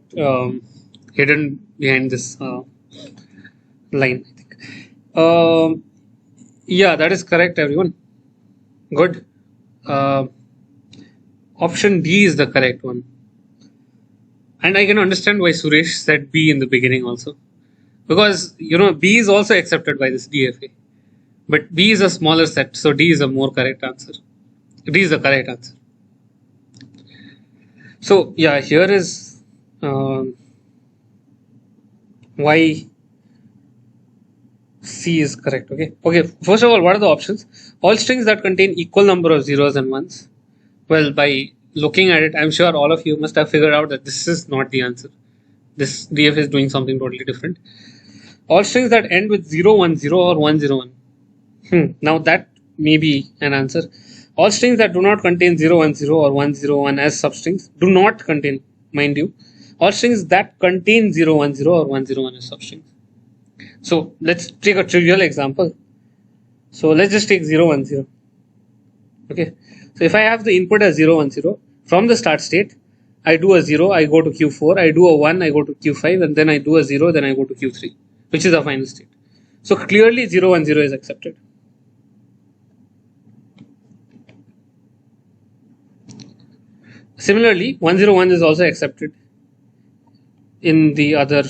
S1: hidden behind this line, I think. Yeah, that is correct, everyone. Good. Option D is the correct one. And I can understand why Suresh said B in the beginning also. Because, B is also accepted by this DFA. But B is a smaller set, so D is a more correct answer. D is the correct answer. So, yeah, here is why C is correct. Okay. First of all, what are the options? All strings that contain equal number of zeros and ones. Well, by looking at it, I'm sure all of you must have figured out that this is not the answer. This DF is doing something totally different. All strings that end with 010 or 101. Now that may be an answer. All strings that do not contain 010 or 101 as substrings do not contain, mind you, all strings that contain 010 or 101 as substrings. So let's take a trivial example. So let's just take 010. Okay. So if I have the input as 010 from the start state, I do a 0, I go to Q4, I do a 1, I go to Q5, and then I do a 0, then I go to Q3, which is the final state. So clearly 010 is accepted. Similarly, 101 is also accepted in the other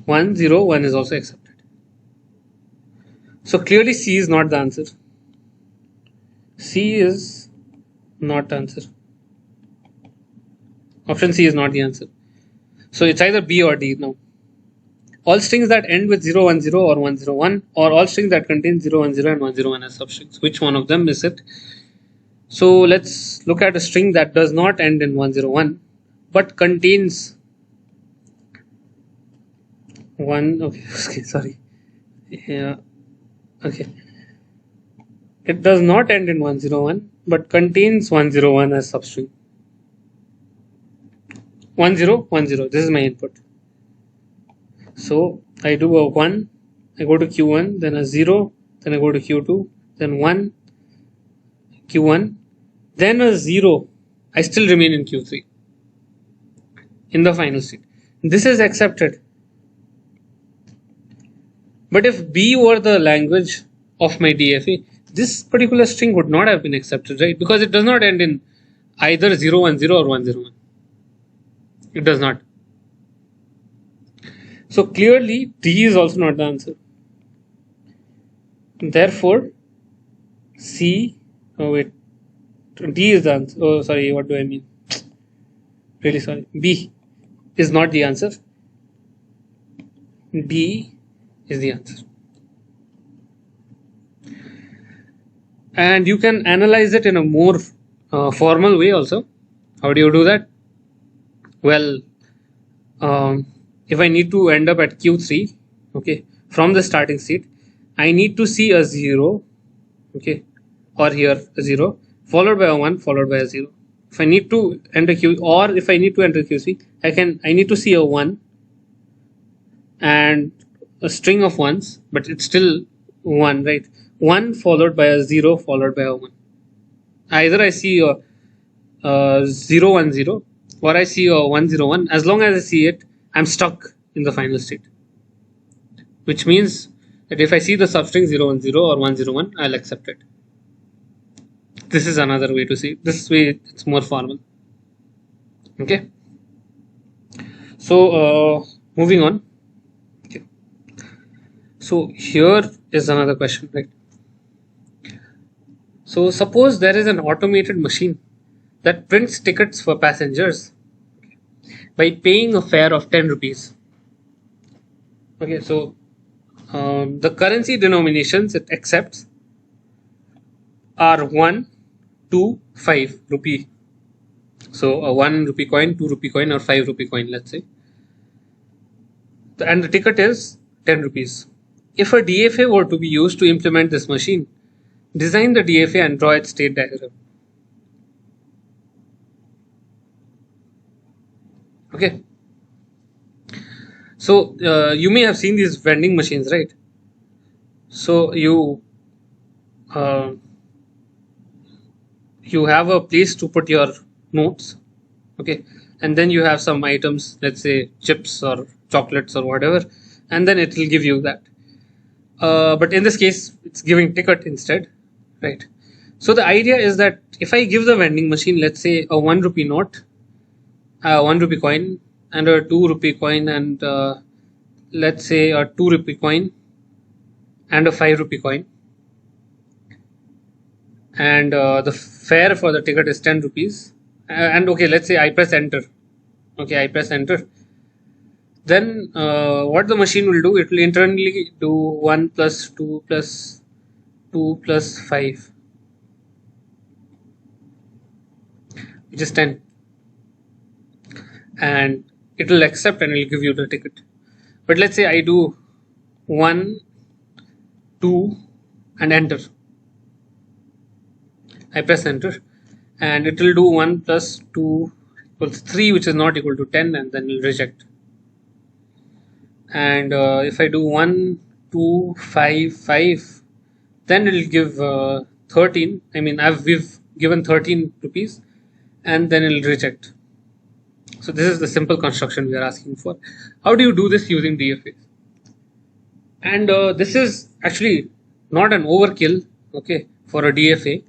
S1: 101 is also accepted. So clearly C is not the answer. C is not the answer. Option C is not the answer. So it's either B or D now. All strings that end with 010 or 101, or all strings that contain 010 and 101 as substrings. Which one of them is it? So let's look at a string that does not end in 101 but contains sorry. Yeah. Okay. It does not end in 101 but contains 101 as substring. 1010. This is my input. So I do a 1, I go to Q1, then a 0, then I go to Q2, then 1, Q1, then a 0. I still remain in Q3 in the final state. This is accepted. But if B were the language of my DFA, this particular string would not have been accepted, right? Because it does not end in either 010 or 101. It does not. So clearly D is also not the answer. Therefore, D is the answer. Oh, sorry, what do I mean? Really sorry. B is not the answer. B is the answer. And you can analyze it in a more formal way also. How do you do that? Well, if I need to end up at Q3, okay, from the starting state, I need to see a 0, okay, or here a 0, followed by a 1, followed by a 0. If I need to enter Q, or if I need to enter Q3, I need to see a 1 and a string of ones, but it's still 1, right? 1 followed by a 0 followed by a 1. Either I see a 010 or I see a 101. As long as I see it, I'm stuck in the final state. Which means that if I see the substring 010 or 101, I'll accept it. This is another way to see it. This way it's more formal. Okay. So moving on. Okay. So here is another question, right? So suppose there is an automated machine that prints tickets for passengers by paying a fare of 10 rupees. Okay, so the currency denominations it accepts are 1, 2, 5 rupee. So a 1 rupee coin, 2 rupee coin, or 5 rupee coin, let's say. And the ticket is 10 rupees. If a DFA were to be used to implement this machine, design the DFA and draw its state diagram. Okay. So you may have seen these vending machines, right? So you uh, you have a place to put your notes, okay, and then you have some items, let's say chips or chocolates or whatever, and then it will give you that. But in this case, it's giving ticket instead, right? So the idea is that if I give the vending machine, let's say a 1 rupee note, a 1 rupee coin, and a 2 rupee coin, and let's say a 2 rupee coin, and a 5 rupee coin, and the fare for the ticket is 10 rupees, and okay, let's say I press enter. Okay, I press enter. Then what the machine will do, it will internally do 1 plus 2 plus 2 plus 5, which is 10, and it will accept and it will give you the ticket. But let's say I do 1, 2 and enter. I press enter and it will do 1 plus 2 equals 3, which is not equal to 10, and then it will reject. And if I do 1, 2, 5, 5, then it will give 13. I mean, we've given 13 rupees, and then it will reject. So this is the simple construction we are asking for. How do you do this using DFA? And this is actually not an overkill, okay, for a DFA.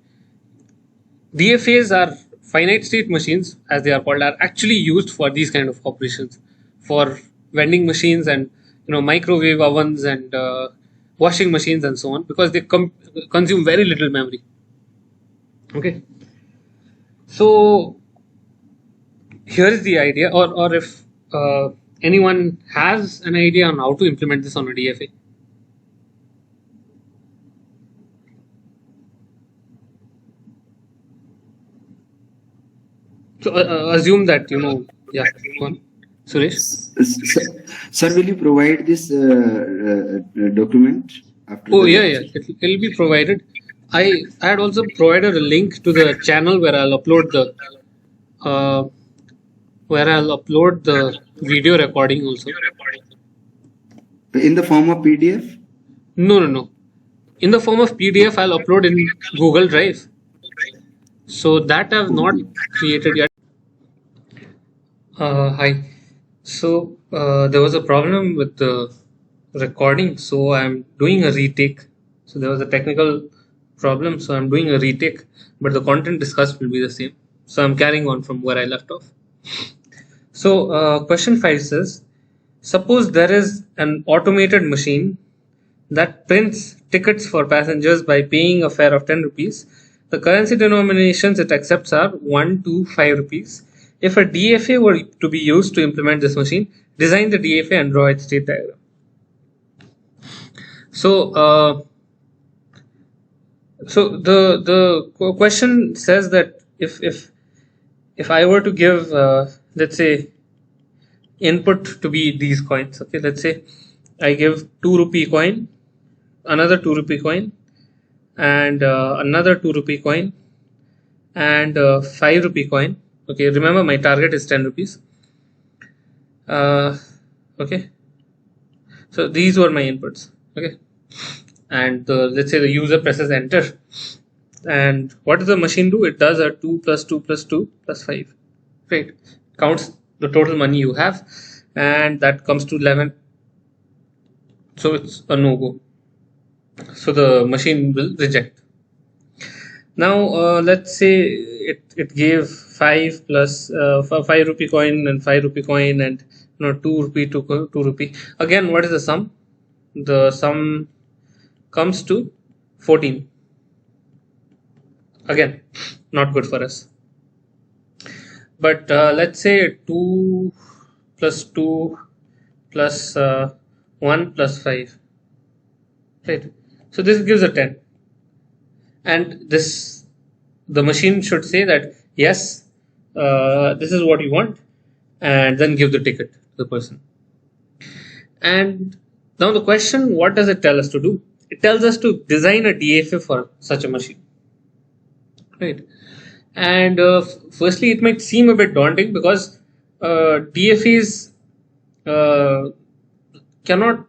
S1: DFAs are finite state machines, as they are called, are actually used for these kind of operations, for vending machines and microwave ovens and washing machines and so on, because they consume very little memory. Okay, so here is the idea, or if anyone has an idea on how to implement this on a DFA. So assume that yeah, go on. Suresh?
S4: Sir, will you provide this document after?
S1: Oh yeah, it will be provided. I had also provided a link to the channel where I'll upload the video recording also.
S4: In the form of PDF?
S1: No. In the form of PDF, I'll upload in Google Drive. So that I've not created yet. Hi. So there was a problem with the recording, so I'm doing a retake. So there was a technical problem, so I'm doing a retake, but the content discussed will be the same. So I'm carrying on from where I left off. So question 5 says, suppose there is an automated machine that prints tickets for passengers by paying a fare of 10 rupees. The currency denominations it accepts are 1 to 5 rupees. If a DFA were to be used to implement this machine, design the DFA and draw its state diagram. So, the question says that if I were to give, let's say, input to be these coins, okay, let's say I give 2 rupee coin, another 2 rupee coin, and another 2 rupee coin, and 5 rupee coin. Okay, remember my target is 10 rupees. Okay, so these were my inputs. Okay, and let's say the user presses enter, and what does the machine do? It does a 2 plus 2 plus 2 plus 5. Right, counts the total money you have, and that comes to 11. So it's a no-go. So the machine will reject. Now let's say it gave 5 plus 5 rupee coin and 5 rupee coin and 2 rupee to 2 rupee. Again, what is the sum? The sum comes to 14. Again, not good for us. But let's say 2 plus 2 plus 1 plus 5. Right. So this gives a 10. And the machine should say that yes, this is what you want, and then give the ticket to the person. And now the question, what does it tell us to do? It tells us to design a DFA for such a machine, right? And firstly, it might seem a bit daunting because DFAs cannot.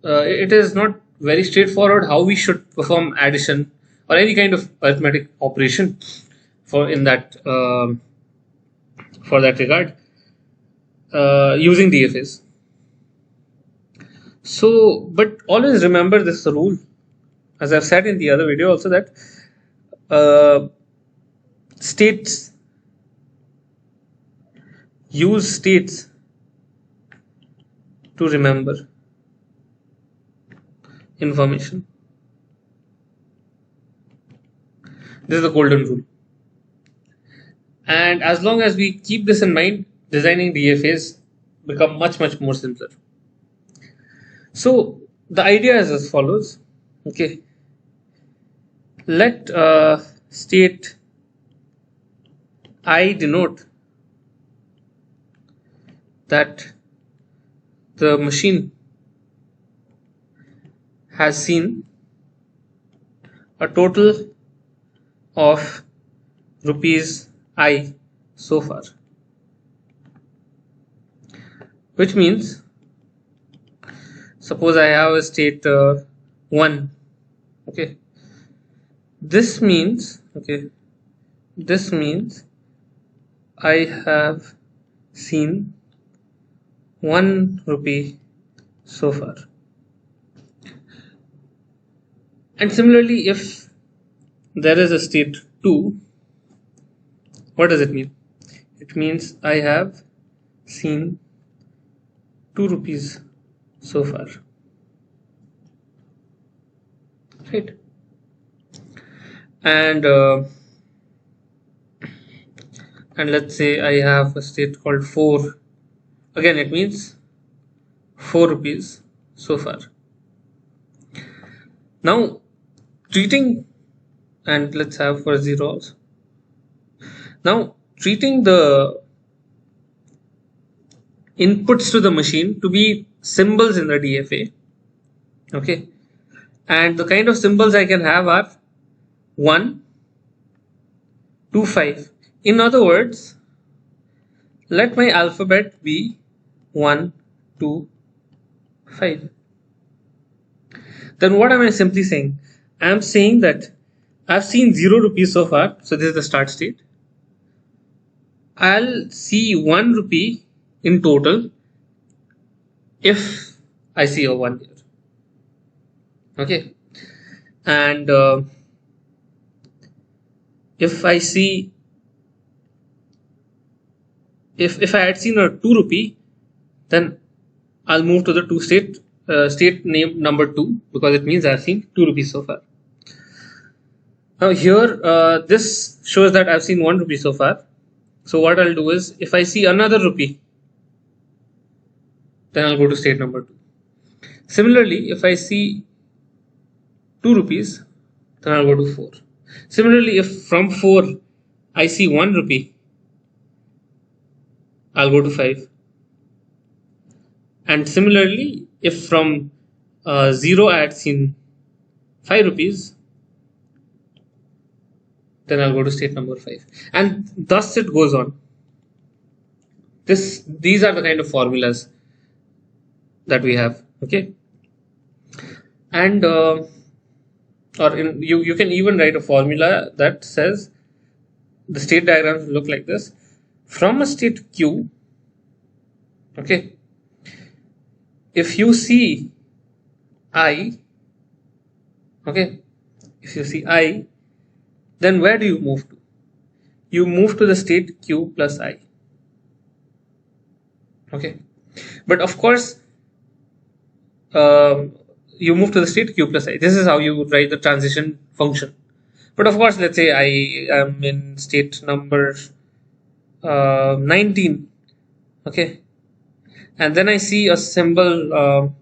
S1: It is not very straightforward how we should perform addition or any kind of arithmetic operation for in that for that regard using DFAs. So, but always remember this rule, as I've said in the other video also, that states, use states to remember information. This is the golden rule. And as long as we keep this in mind, designing DFAs become much more simpler. So the idea is as follows. Okay, let state I denote that the machine has seen a total of rupees I so far, which means, suppose I have a state 1. Okay, this means I have seen 1 rupee so far. And similarly, if there is a state 2, what does it mean? It means I have seen 2 rupees so far, right? And let's say I have a state called 4. Again, it means 4 rupees so far. Now, treating, and let's have for 0 also. Now, treating the inputs to the machine to be symbols in the DFA. Okay, and the kind of symbols I can have are 1, 2, 5. In other words, let my alphabet be 1, 2, 5. Then what am I simply saying? I am saying that I've seen 0 rupees so far, so this is the start state. I'll see 1 rupee in total if I see a 1 here. Okay, and if I see, if I had seen a 2 rupee, then I'll move to the 2 state name number 2, because it means I've seen 2 rupees so far. Now here this shows that I've seen 1 rupee so far. So what I'll do is, if I see another rupee, then I'll go to state number 2. Similarly, if I see 2 rupees, then I'll go to 4. Similarly, if from 4 I see 1 rupee, I'll go to 5. And similarly, if from 0 I had seen 5 rupees, then I'll go to state number 5. And thus it goes on. These are the kind of formulas that we have. Okay, and you can even write a formula that says the state diagrams look like this. From a state Q, okay, if you see I, okay, if you see I, then where do you move to? You move to the state Q plus I. Okay, but of course you move to the state Q plus I. This is how you would write the transition function. But of course, let's say I am in state number 19, okay, and then I see a symbol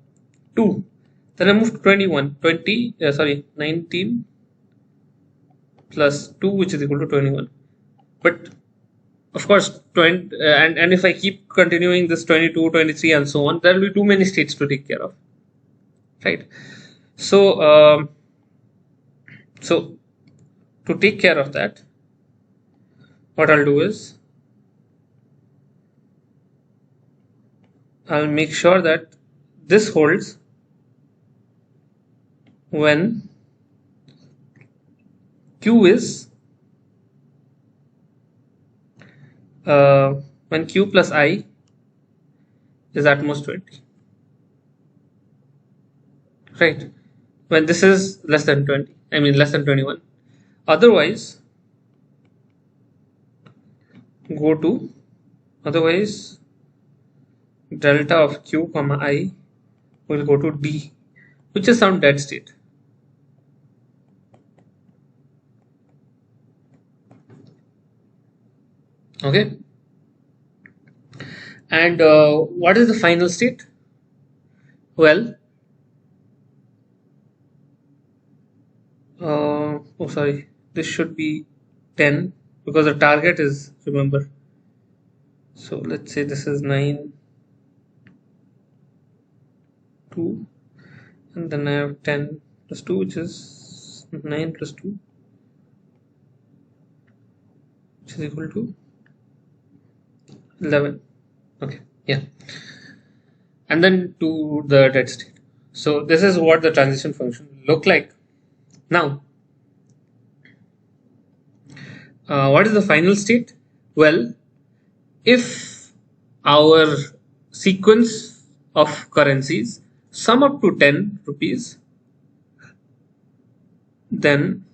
S1: 2, then I move to 19 plus 2, which is equal to 21. But of course, and if I keep continuing this 22, 23 and so on, there will be too many states to take care of, right? So so to take care of that, what I'll do is I'll make sure that this holds when Q is when Q plus I is at most 20, right? When this is less than 20, I mean less than 21. Otherwise, otherwise delta of Q comma I will go to D, which is some dead state. Okay. And what is the final state? Well, oh sorry, this should be 10 because the target is, remember, so let's say this is 9, 2, and then I have 10 plus 2, which is 9 plus 2, which is equal to 11. Okay, yeah. And then to the dead state. So this is what the transition function look like. Now, what is the final state? Well, if our sequence of currencies sum up to 10 rupees, then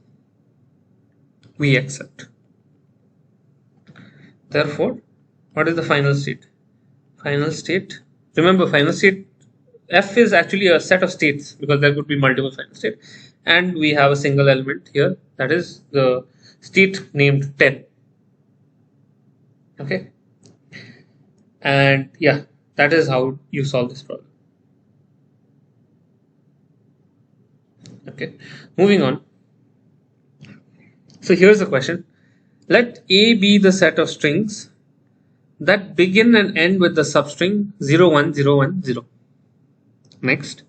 S1: we accept. Therefore, what is the final state? Final state, remember, final state F is actually a set of states because there could be multiple final state, and we have a single element here, that is the state named 10. Okay, and yeah, that is how you solve this problem. Okay, moving on. So here's the question. Let A be the set of strings that begin and end with the substring 0, 1, 0, 1, 0. Next,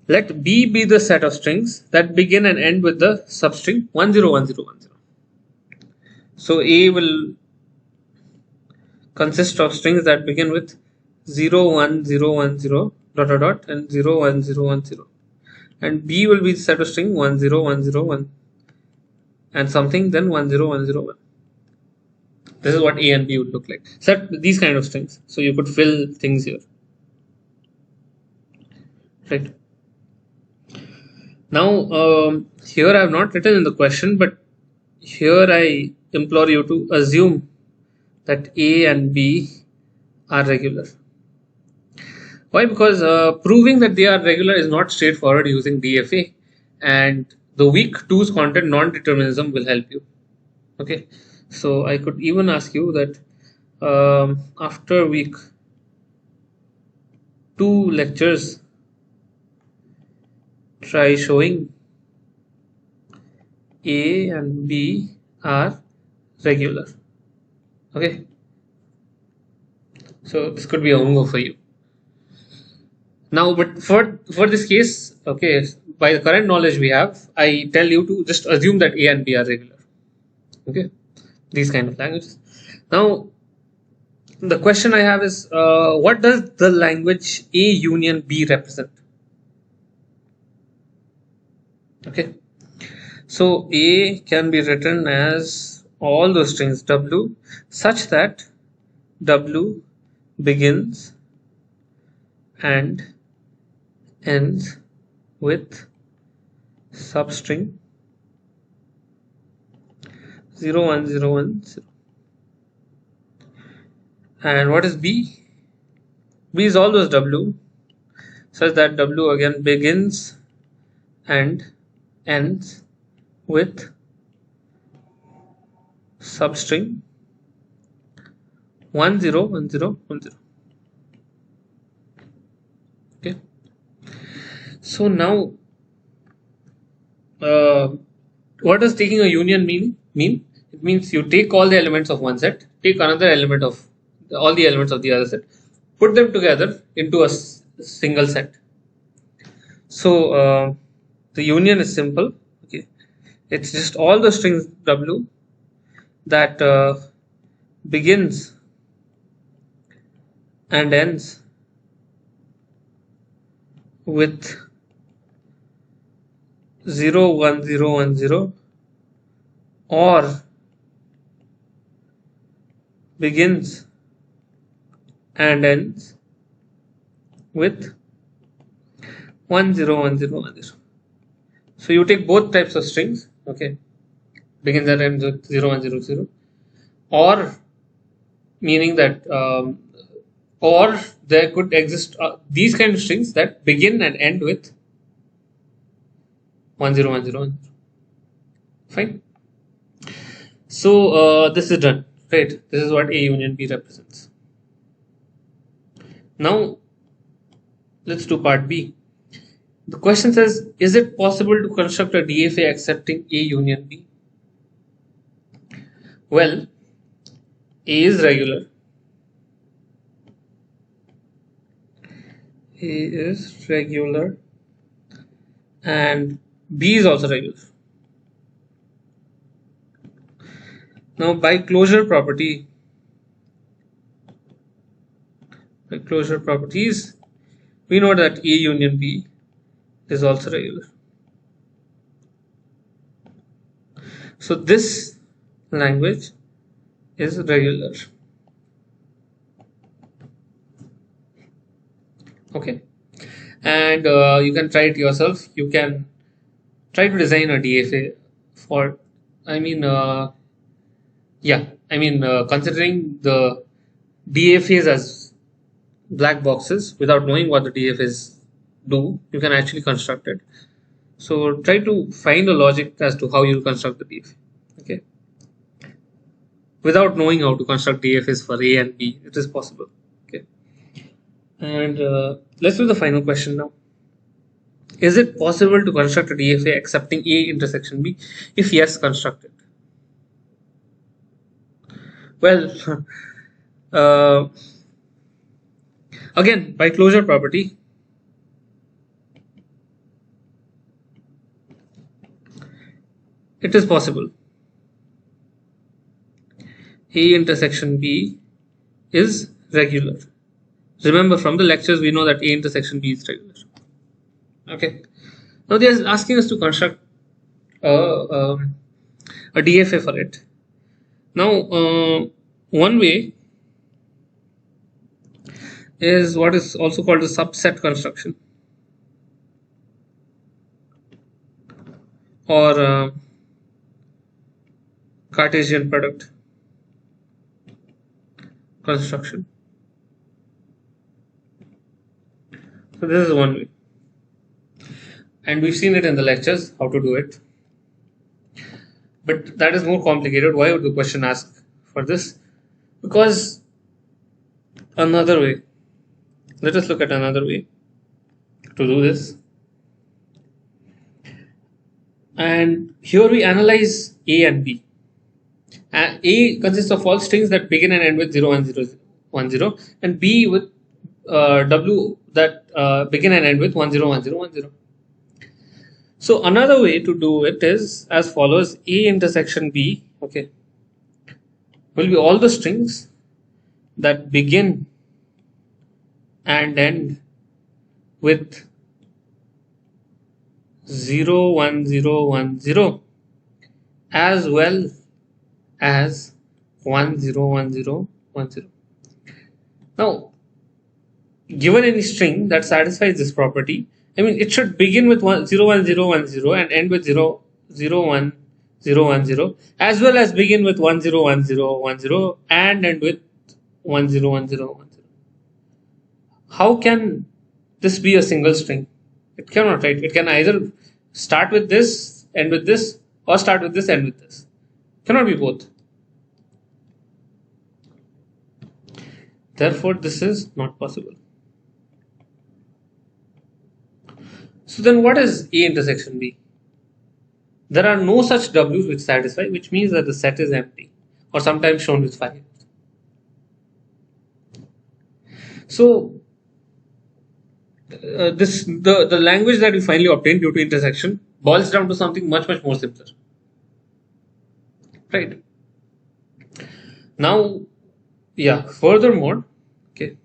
S1: let B be the set of strings that begin and end with the substring 1, 0, 1, 0, 1, 0. So A will consist of strings that begin with 0, 1, 0, 1, 0, dot, dot, dot, and 0, 1, 0, 1, 0. And B will be the set of string 1, 0, 1, 0, 1, and something, then 1, 0, 1, 0, 1. This is what A and B would look like. Set these kind of strings, so you could fill things here. Right. Now, here I have not written in the question, but here I implore you to assume that A and B are regular. Why? Because proving that they are regular is not straightforward using DFA, and the week 2's content non-determinism will help you. Okay, so I could even ask you that after week 2 lectures, try showing A and B are regular. Okay, so this could be a homework for you. Now, but for this case, okay, by the current knowledge we have, I tell you to just assume that A and B are regular. Okay, these kind of languages. Now, the question I have is, what does the language A union B represent? Okay, so A can be written as all those strings W such that W begins and ends with substring 0, 1, 0, 1, 0. And what is B? B is all those W such that W again begins and ends with substring 1, 0, 1, 0, 1, 0. Okay, so now what does taking a union mean? It means you take all the elements of one set, take another element of all the elements of the other set, put them together into a single set. So the union is simple. Okay, it's just all the strings W that begins and ends with 0, 1, 0, 1, 0, or begins and ends with 101010. So you take both types of strings, okay, begins and ends with 0100, or meaning that or there could exist these kind of strings that begin and end with 101010. Fine. So this is done, right? This is what A union B represents. Now let's do part B. The question says, is it possible to construct a DFA accepting A union B? Well, A is regular. A is regular and B is also regular. Now by closure properties, we know that A union B is also regular. So this language is regular. Okay, and you can try it yourself. You can try to design a DFA for, considering the DFAs as black boxes without knowing what the DFAs do, you can actually construct it. So try to find a logic as to how you construct the DFA. Okay, without knowing how to construct DFAs for A and B, it is possible. Okay, and let's do the final question now. Is it possible to construct a DFA accepting A intersection B? If yes, construct it. Well, again, by closure property, it is possible. A intersection B is regular. Remember, from the lectures, we know that A intersection B is regular. Okay. Now they are asking us to construct a DFA for it. Now, one way is what is also called a subset construction, or Cartesian product construction. So this is one way, and we've seen it in the lectures how to do it, but that is more complicated. Why would the question ask for this? Because another way, let us look at another way to do this. And here we analyze A and B. A consists of all strings that begin and end with 010010, and B with W that begin and end with 101010. So another way to do it is as follows: A intersection B, okay, will be all the strings that begin and end with 01010 as well as 101010. Now, given any string that satisfies this property, it should begin with 01010 and end with 00110 as well as begin with 101010 and end with 101010. How can this be a single string? It cannot, right? It can either start with this, end with this, or start with this, end with this. It cannot be both. Therefore, this is not possible. So then what is A intersection B? There are no such W's which satisfy, which means that the set is empty, or sometimes shown with 5. So the language that we finally obtained due to intersection boils down to something much more simpler, right? Now, furthermore, okay,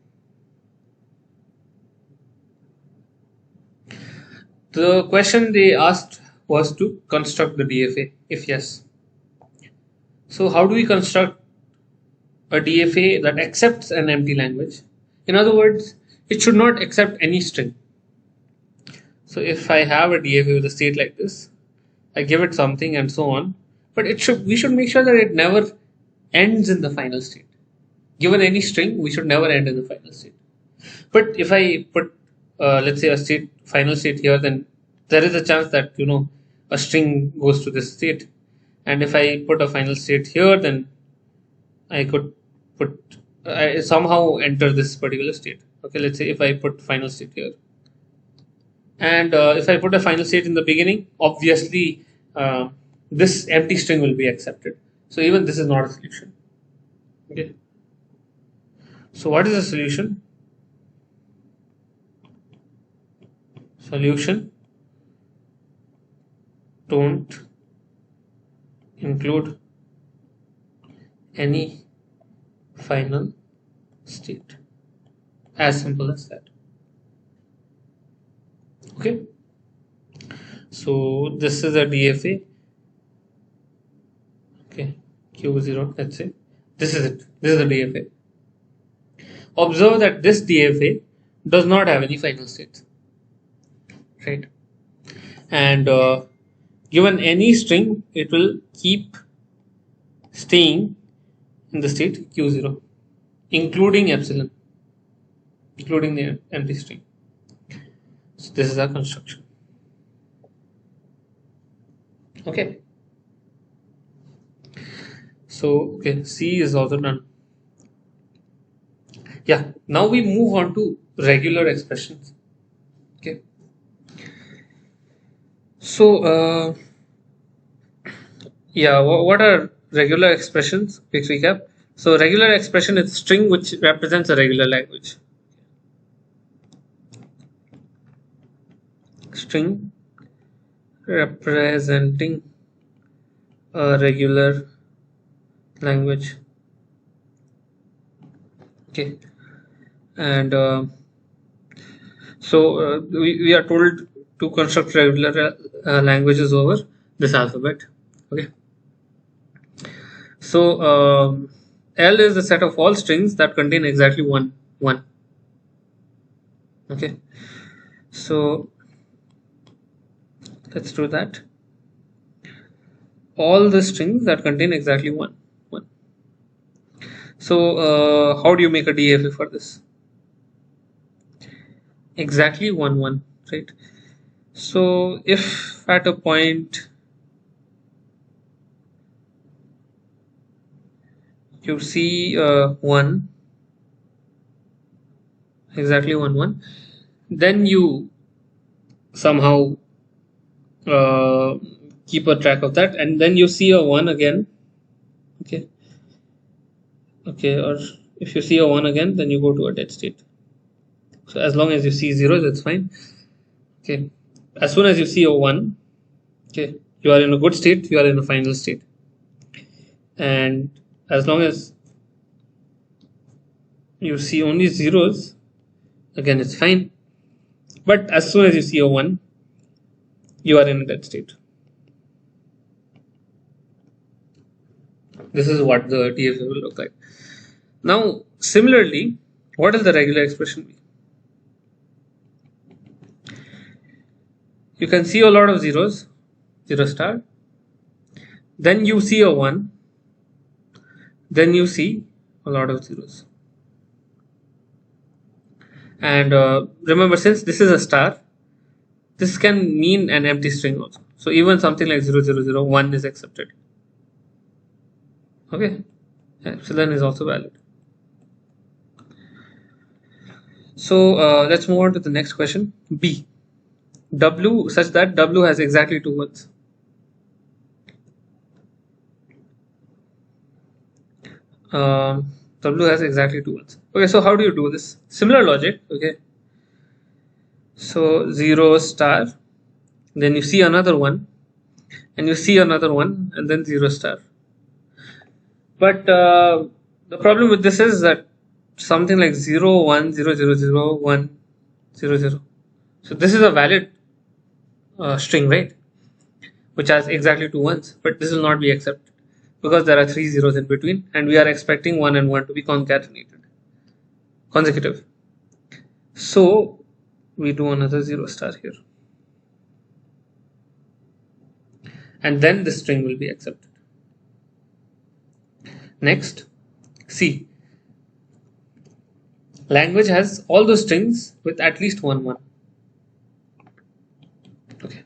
S1: the question they asked was to construct the DFA. If yes, So how do we construct a DFA that accepts an empty language? In other words, it should not accept any string. So if I have a DFA with a state like this, I give it something and so on, but we should make sure that it never ends in the final state. Given any string, we should never end in the final state. But if I put let's say a final state here, then there is a chance that a string goes to this state, and if I put a final state here, then I could I somehow enter this particular state. Okay, let's say if I put final state here, and if I put a final state in the beginning, obviously this empty string will be accepted. So even this is not a solution. Okay. So what is the solution? Solution: don't include any final state. As simple as that. Okay. So this is a DFA. Okay, Q0, let's say. This is it. This is the DFA. Observe that this DFA does not have any final states. Right? And given any string, it will keep staying in the state Q0, including epsilon, including the empty string. So this is our construction. Okay. So okay, C is also done. Yeah, now we move on to regular expressions. Okay. So yeah, what are regular expressions? Quick recap. So regular expression is string which represents a regular language. String representing a regular language. Okay. And so we are told to construct regular languages over this alphabet. Okay. So L is the set of all strings that contain exactly one. Okay. So let's do that. All the strings that contain exactly one. So how do you make a DFA for this? Exactly 1, right? So if at a point you see 1, exactly 1, then you somehow keep a track of that, and then you see a 1 again. Okay, or if you see a 1 again, then you go to a dead state. So as long as you see 0, that's fine. Okay, as soon as you see a 1, okay, you are in a good state, you are in a final state. And as long as you see only zeros, again it's fine. But as soon as you see a 1, you are in a dead state. This is what the DFA will look like. Now, similarly, what will the regular expression be? You can see a lot of zeros, 0 star. Then you see a 1. Then you see a lot of zeros. And remember, since this is a star, this can mean an empty string also. So even something like 0001 is accepted. Okay, epsilon is also valid. So let's move on to the next question. B. W such that W has exactly 2 words. W has exactly 2 words. Okay, so how do you do this? Similar logic. Okay. So 0 star, then you see another 1, and you see another 1, and then 0 star. But the problem with this is that something like 0, 1, 0, 0, 0, 1, 0, 0. So this is a valid string, right? Which has exactly 2 ones, but this will not be accepted. because there are 3 zeros in between, and we are expecting 1 and 1 to be consecutive. So we do another 0 star here, and then the string will be accepted. Next, C. Language has all those strings with at least 1. Okay.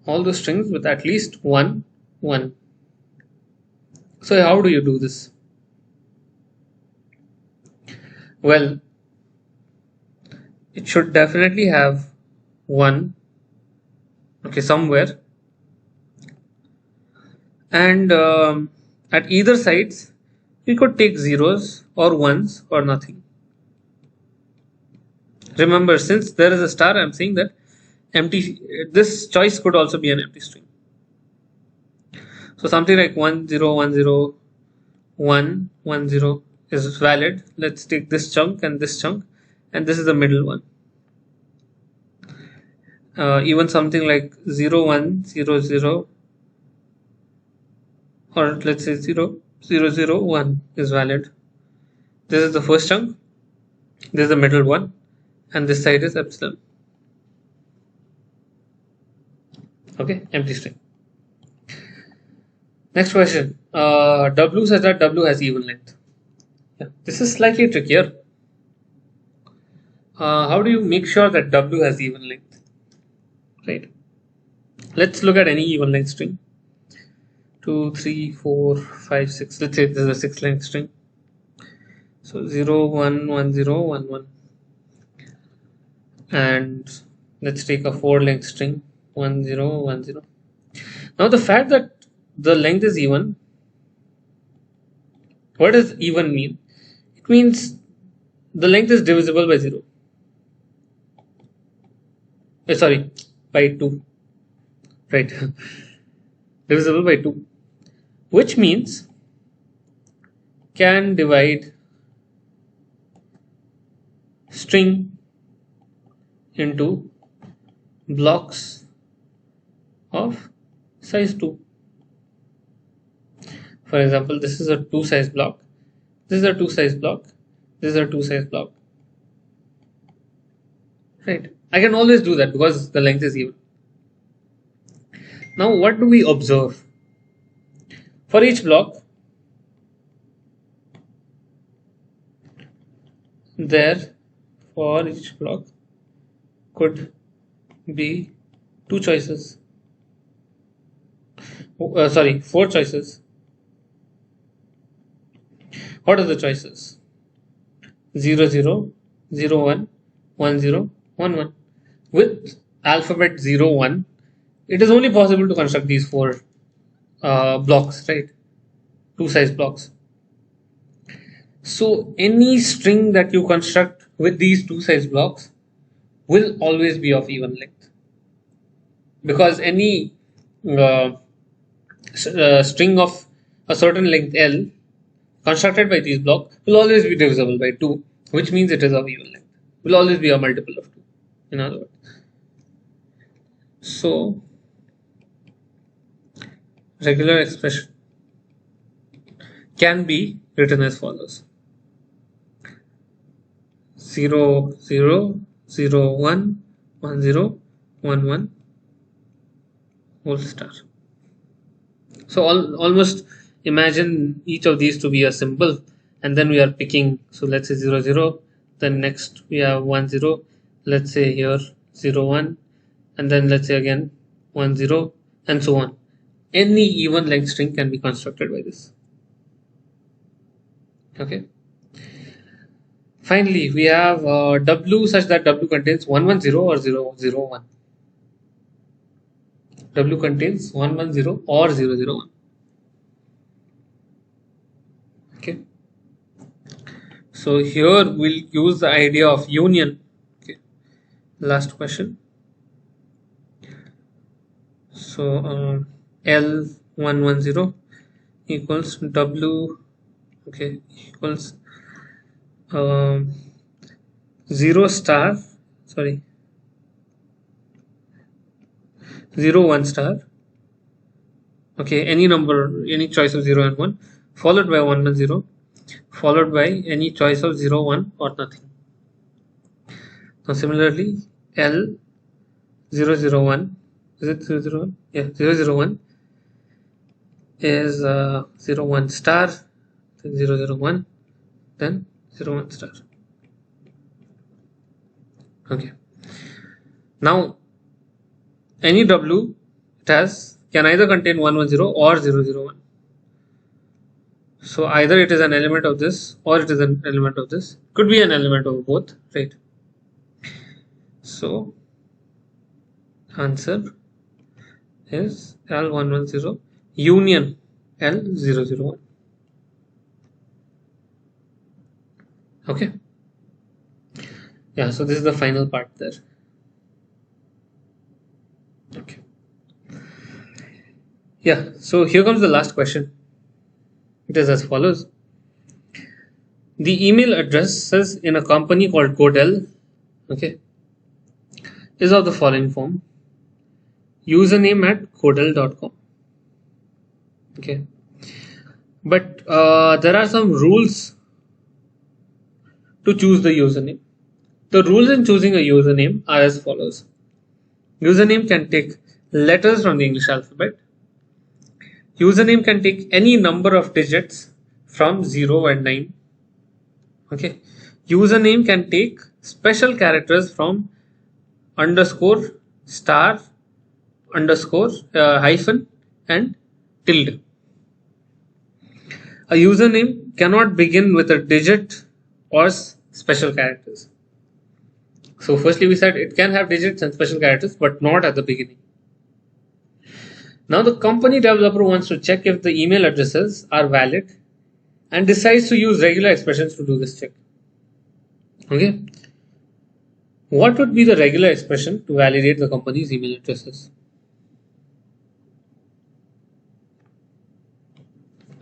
S1: All those strings with at least 1. So how do you do this? Well, it should definitely have 1, okay, somewhere, and at either sides we could take zeros or ones or nothing. Remember, since there is a star, I'm saying that this choice could also be an empty string. So something like 1 0 1 0 1 1 0 is valid. Let's take this chunk, and this is the middle one. Even something like 0 1 0 0, or let's say 0 0 0 1 is valid. This is the first chunk, this is the middle one, and this side is epsilon. Okay, empty string. Next question. W such that W has even length. Yeah, this is slightly trickier. How do you make sure that W has even length? Right. Let's look at any even length string. 2, 3, 4, 5, 6. Let's say this is a 6 length string. So 0, 1, 1, 0, 1, 1. And let's take a 4 length string. 1, 0, 1, 0. Now the fact that the length is even, what does even mean? It means the length is divisible by 0. Sorry, by 2. Right. Divisible by 2. Which means can divide string into blocks of size 2. For example, this is a 2 size block, this is a 2 size block, this is a 2 size block. Right. I can always do that because the length is even. Now what do we observe? For each block, for each block could be 2 choices. 4 choices. What are the choices? 0 0 0 1 1 0 1 1. With alphabet 0 1, it is only possible to construct these 4 blocks, right? 2 size blocks. So any string that you construct with these 2 size blocks will always be of even length, because any string of a certain length L constructed by these blocks will always be divisible by 2, which means it is of even length. Will always be a multiple of 2, in other words. So regular expression can be written as follows: 0 0 0 1 1 0 1 1 whole star. So almost imagine each of these to be a symbol, and then we are picking. So let's say 0 0, then next we have 1 0, let's say here 0 1, and then let's say again 1 0, and so on. Any even length string can be constructed by this. Okay. Finally, we have W such that W contains 1 1 0 or 0 0 1. W contains 1 1 0 or 0 0 1. Okay. So here we'll use the idea of union. Okay. Last question. So L110 equals W, okay, equals 0 star, sorry, 0 1 star Okay, any number, any choice of 0 and 1, followed by 1 and 0, followed by any choice of 0, 1 or nothing. Now similarly, L 001, is it 001? Yeah, 001 is 01 star, then 001, then 01 star. Okay. Now any W it has can either contain 110 or 001. So either it is an element of this or it is an element of this. Could be an element of both, right? So answer is L110 union L001. Okay. Yeah, so this is the final part there. Okay. Yeah, so here comes the last question. It is as follows. The email addresses in a company called Godel, okay, is of the following form. Username at godel.com. Okay. But there are some rules to choose the username. The rules in choosing a username are as follows. Username can take letters from the English alphabet. Username can take any number of digits from 0 and 9. Okay. Username can take special characters from underscore, star, underscore, hyphen and tilde. A username cannot begin with a digit or special characters. So firstly we said it can have digits and special characters but not at the beginning. Now the company developer wants to check if the email addresses are valid and decides to use regular expressions to do this check. Okay. What would be the regular expression to validate the company's email addresses?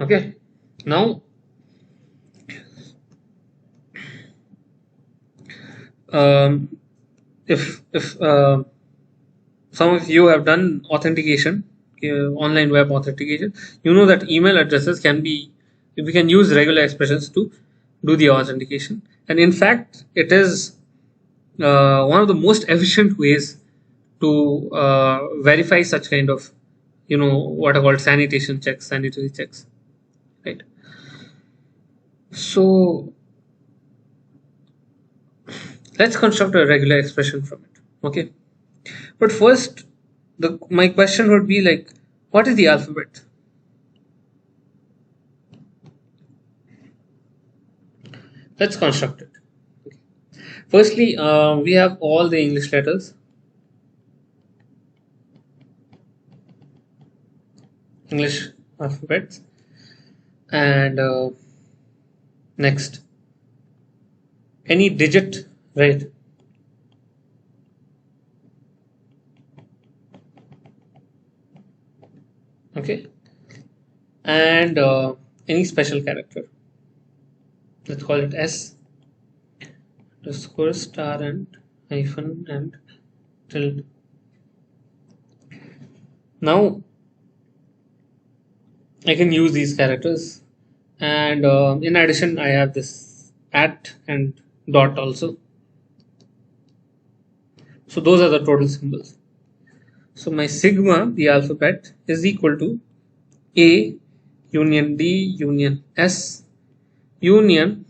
S1: Okay. Now, if some of you have done authentication, online web authentication, you know that email addresses can be, we can use regular expressions to do the authentication, and in fact it is one of the most efficient ways to verify such kind of, what are called sanitary checks, right? So let's construct a regular expression from it. Okay, but first my question would be like, what is the alphabet? Let's construct it. Okay. Firstly, we have all the English letters, English alphabets, and next any digit, right? Okay, and any special character. Let's call it S, underscore, star and hyphen and tilde. Now I can use these characters, and in addition I have this at and dot also. So those are the total symbols. So my sigma, the alphabet, is equal to A union D union S union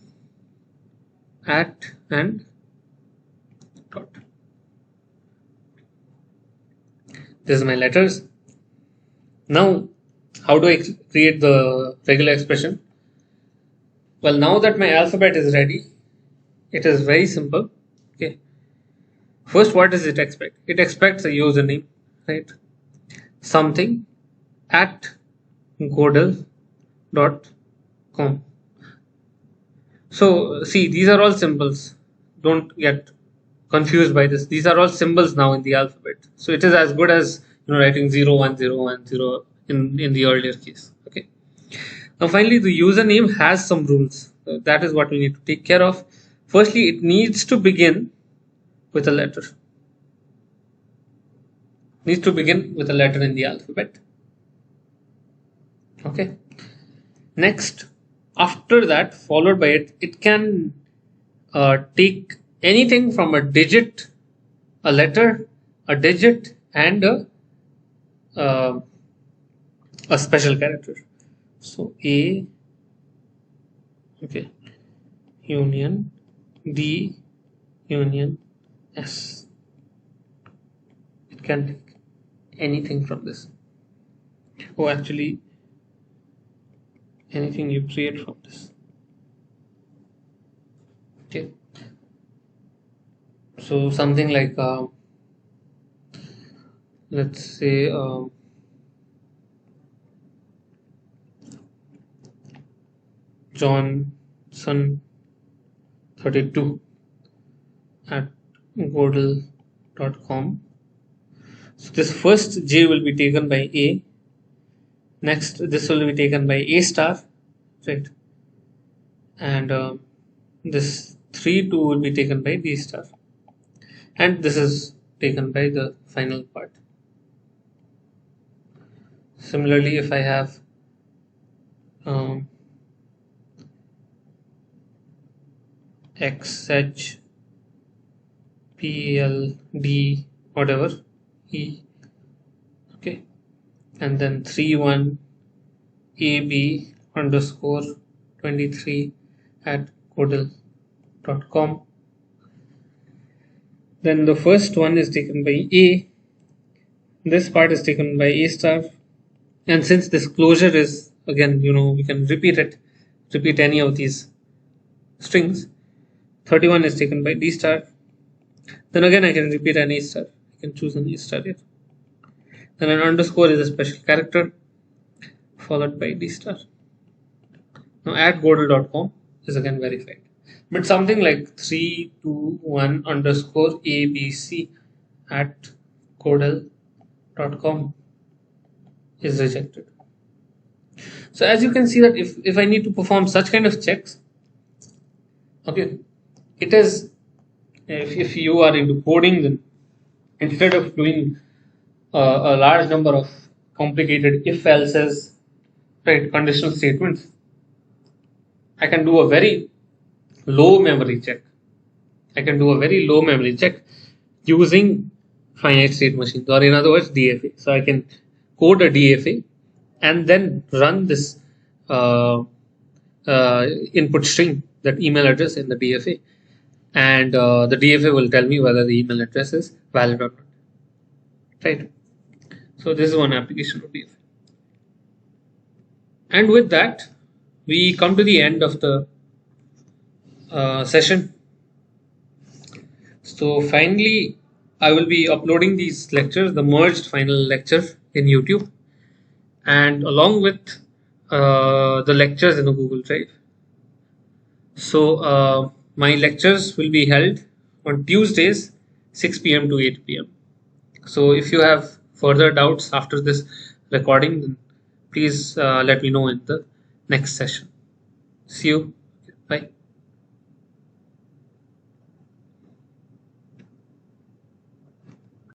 S1: at and dot. This is my letters. Now, how do I create the regular expression? Well, now that my alphabet is ready, it is very simple. Okay. First, what does it expect? It expects a username, right? Something at godel.com. So see, these are all symbols. Don't get confused by this. These are all symbols now in the alphabet. So it is as good as writing 0, 1, 0, 1, 0 in the earlier case. Okay. Now finally, the username has some rules. So that is what we need to take care of. Firstly, it needs to begin with a letter. Needs to begin with a letter in the alphabet. Okay. Next, after that, followed by it, it can take anything from a digit, a letter, a digit, and uh, a special character. So A, okay, union D, union S. It can take anything from this. Oh, actually, anything you create from this. Okay. So something like, let's say, Johnson 32 at godel.com. So this first J will be taken by A. Next, this will be taken by A star, right? And this 3 2 will be taken by D star. And this is taken by the final part. Similarly, if I have XH PLD whatever E, okay, and then 31 AB underscore 23 at godel.com. Then the first one is taken by A, this part is taken by A star, and since this closure is, again, we can repeat any of these strings. 31 is taken by D star. Then again I can repeat an A star. I can choose an A star here. Then an underscore is a special character followed by D star. Now at godel.com is again verified. But something like 321 underscore ABC at godel.com is rejected. So as you can see that if I need to perform such kind of checks, okay, it is, if you are into coding, then instead of doing a large number of complicated if-else's, right, conditional statements, I can do a very low memory check. Using finite state machines, or in other words, DFA. So I can code a DFA and then run this input string, that email address in the DFA, and the DFA will tell me whether the email address is valid or not. Right. So this is one application of DFA. And with that, we come to the end of the session. So finally, I will be uploading these lectures, the merged final lecture, in YouTube, and along with the lectures in the Google Drive. So my lectures will be held on Tuesdays, 6 p.m. to 8 p.m. So if you have further doubts after this recording, then please let me know in the next session. See you. Bye.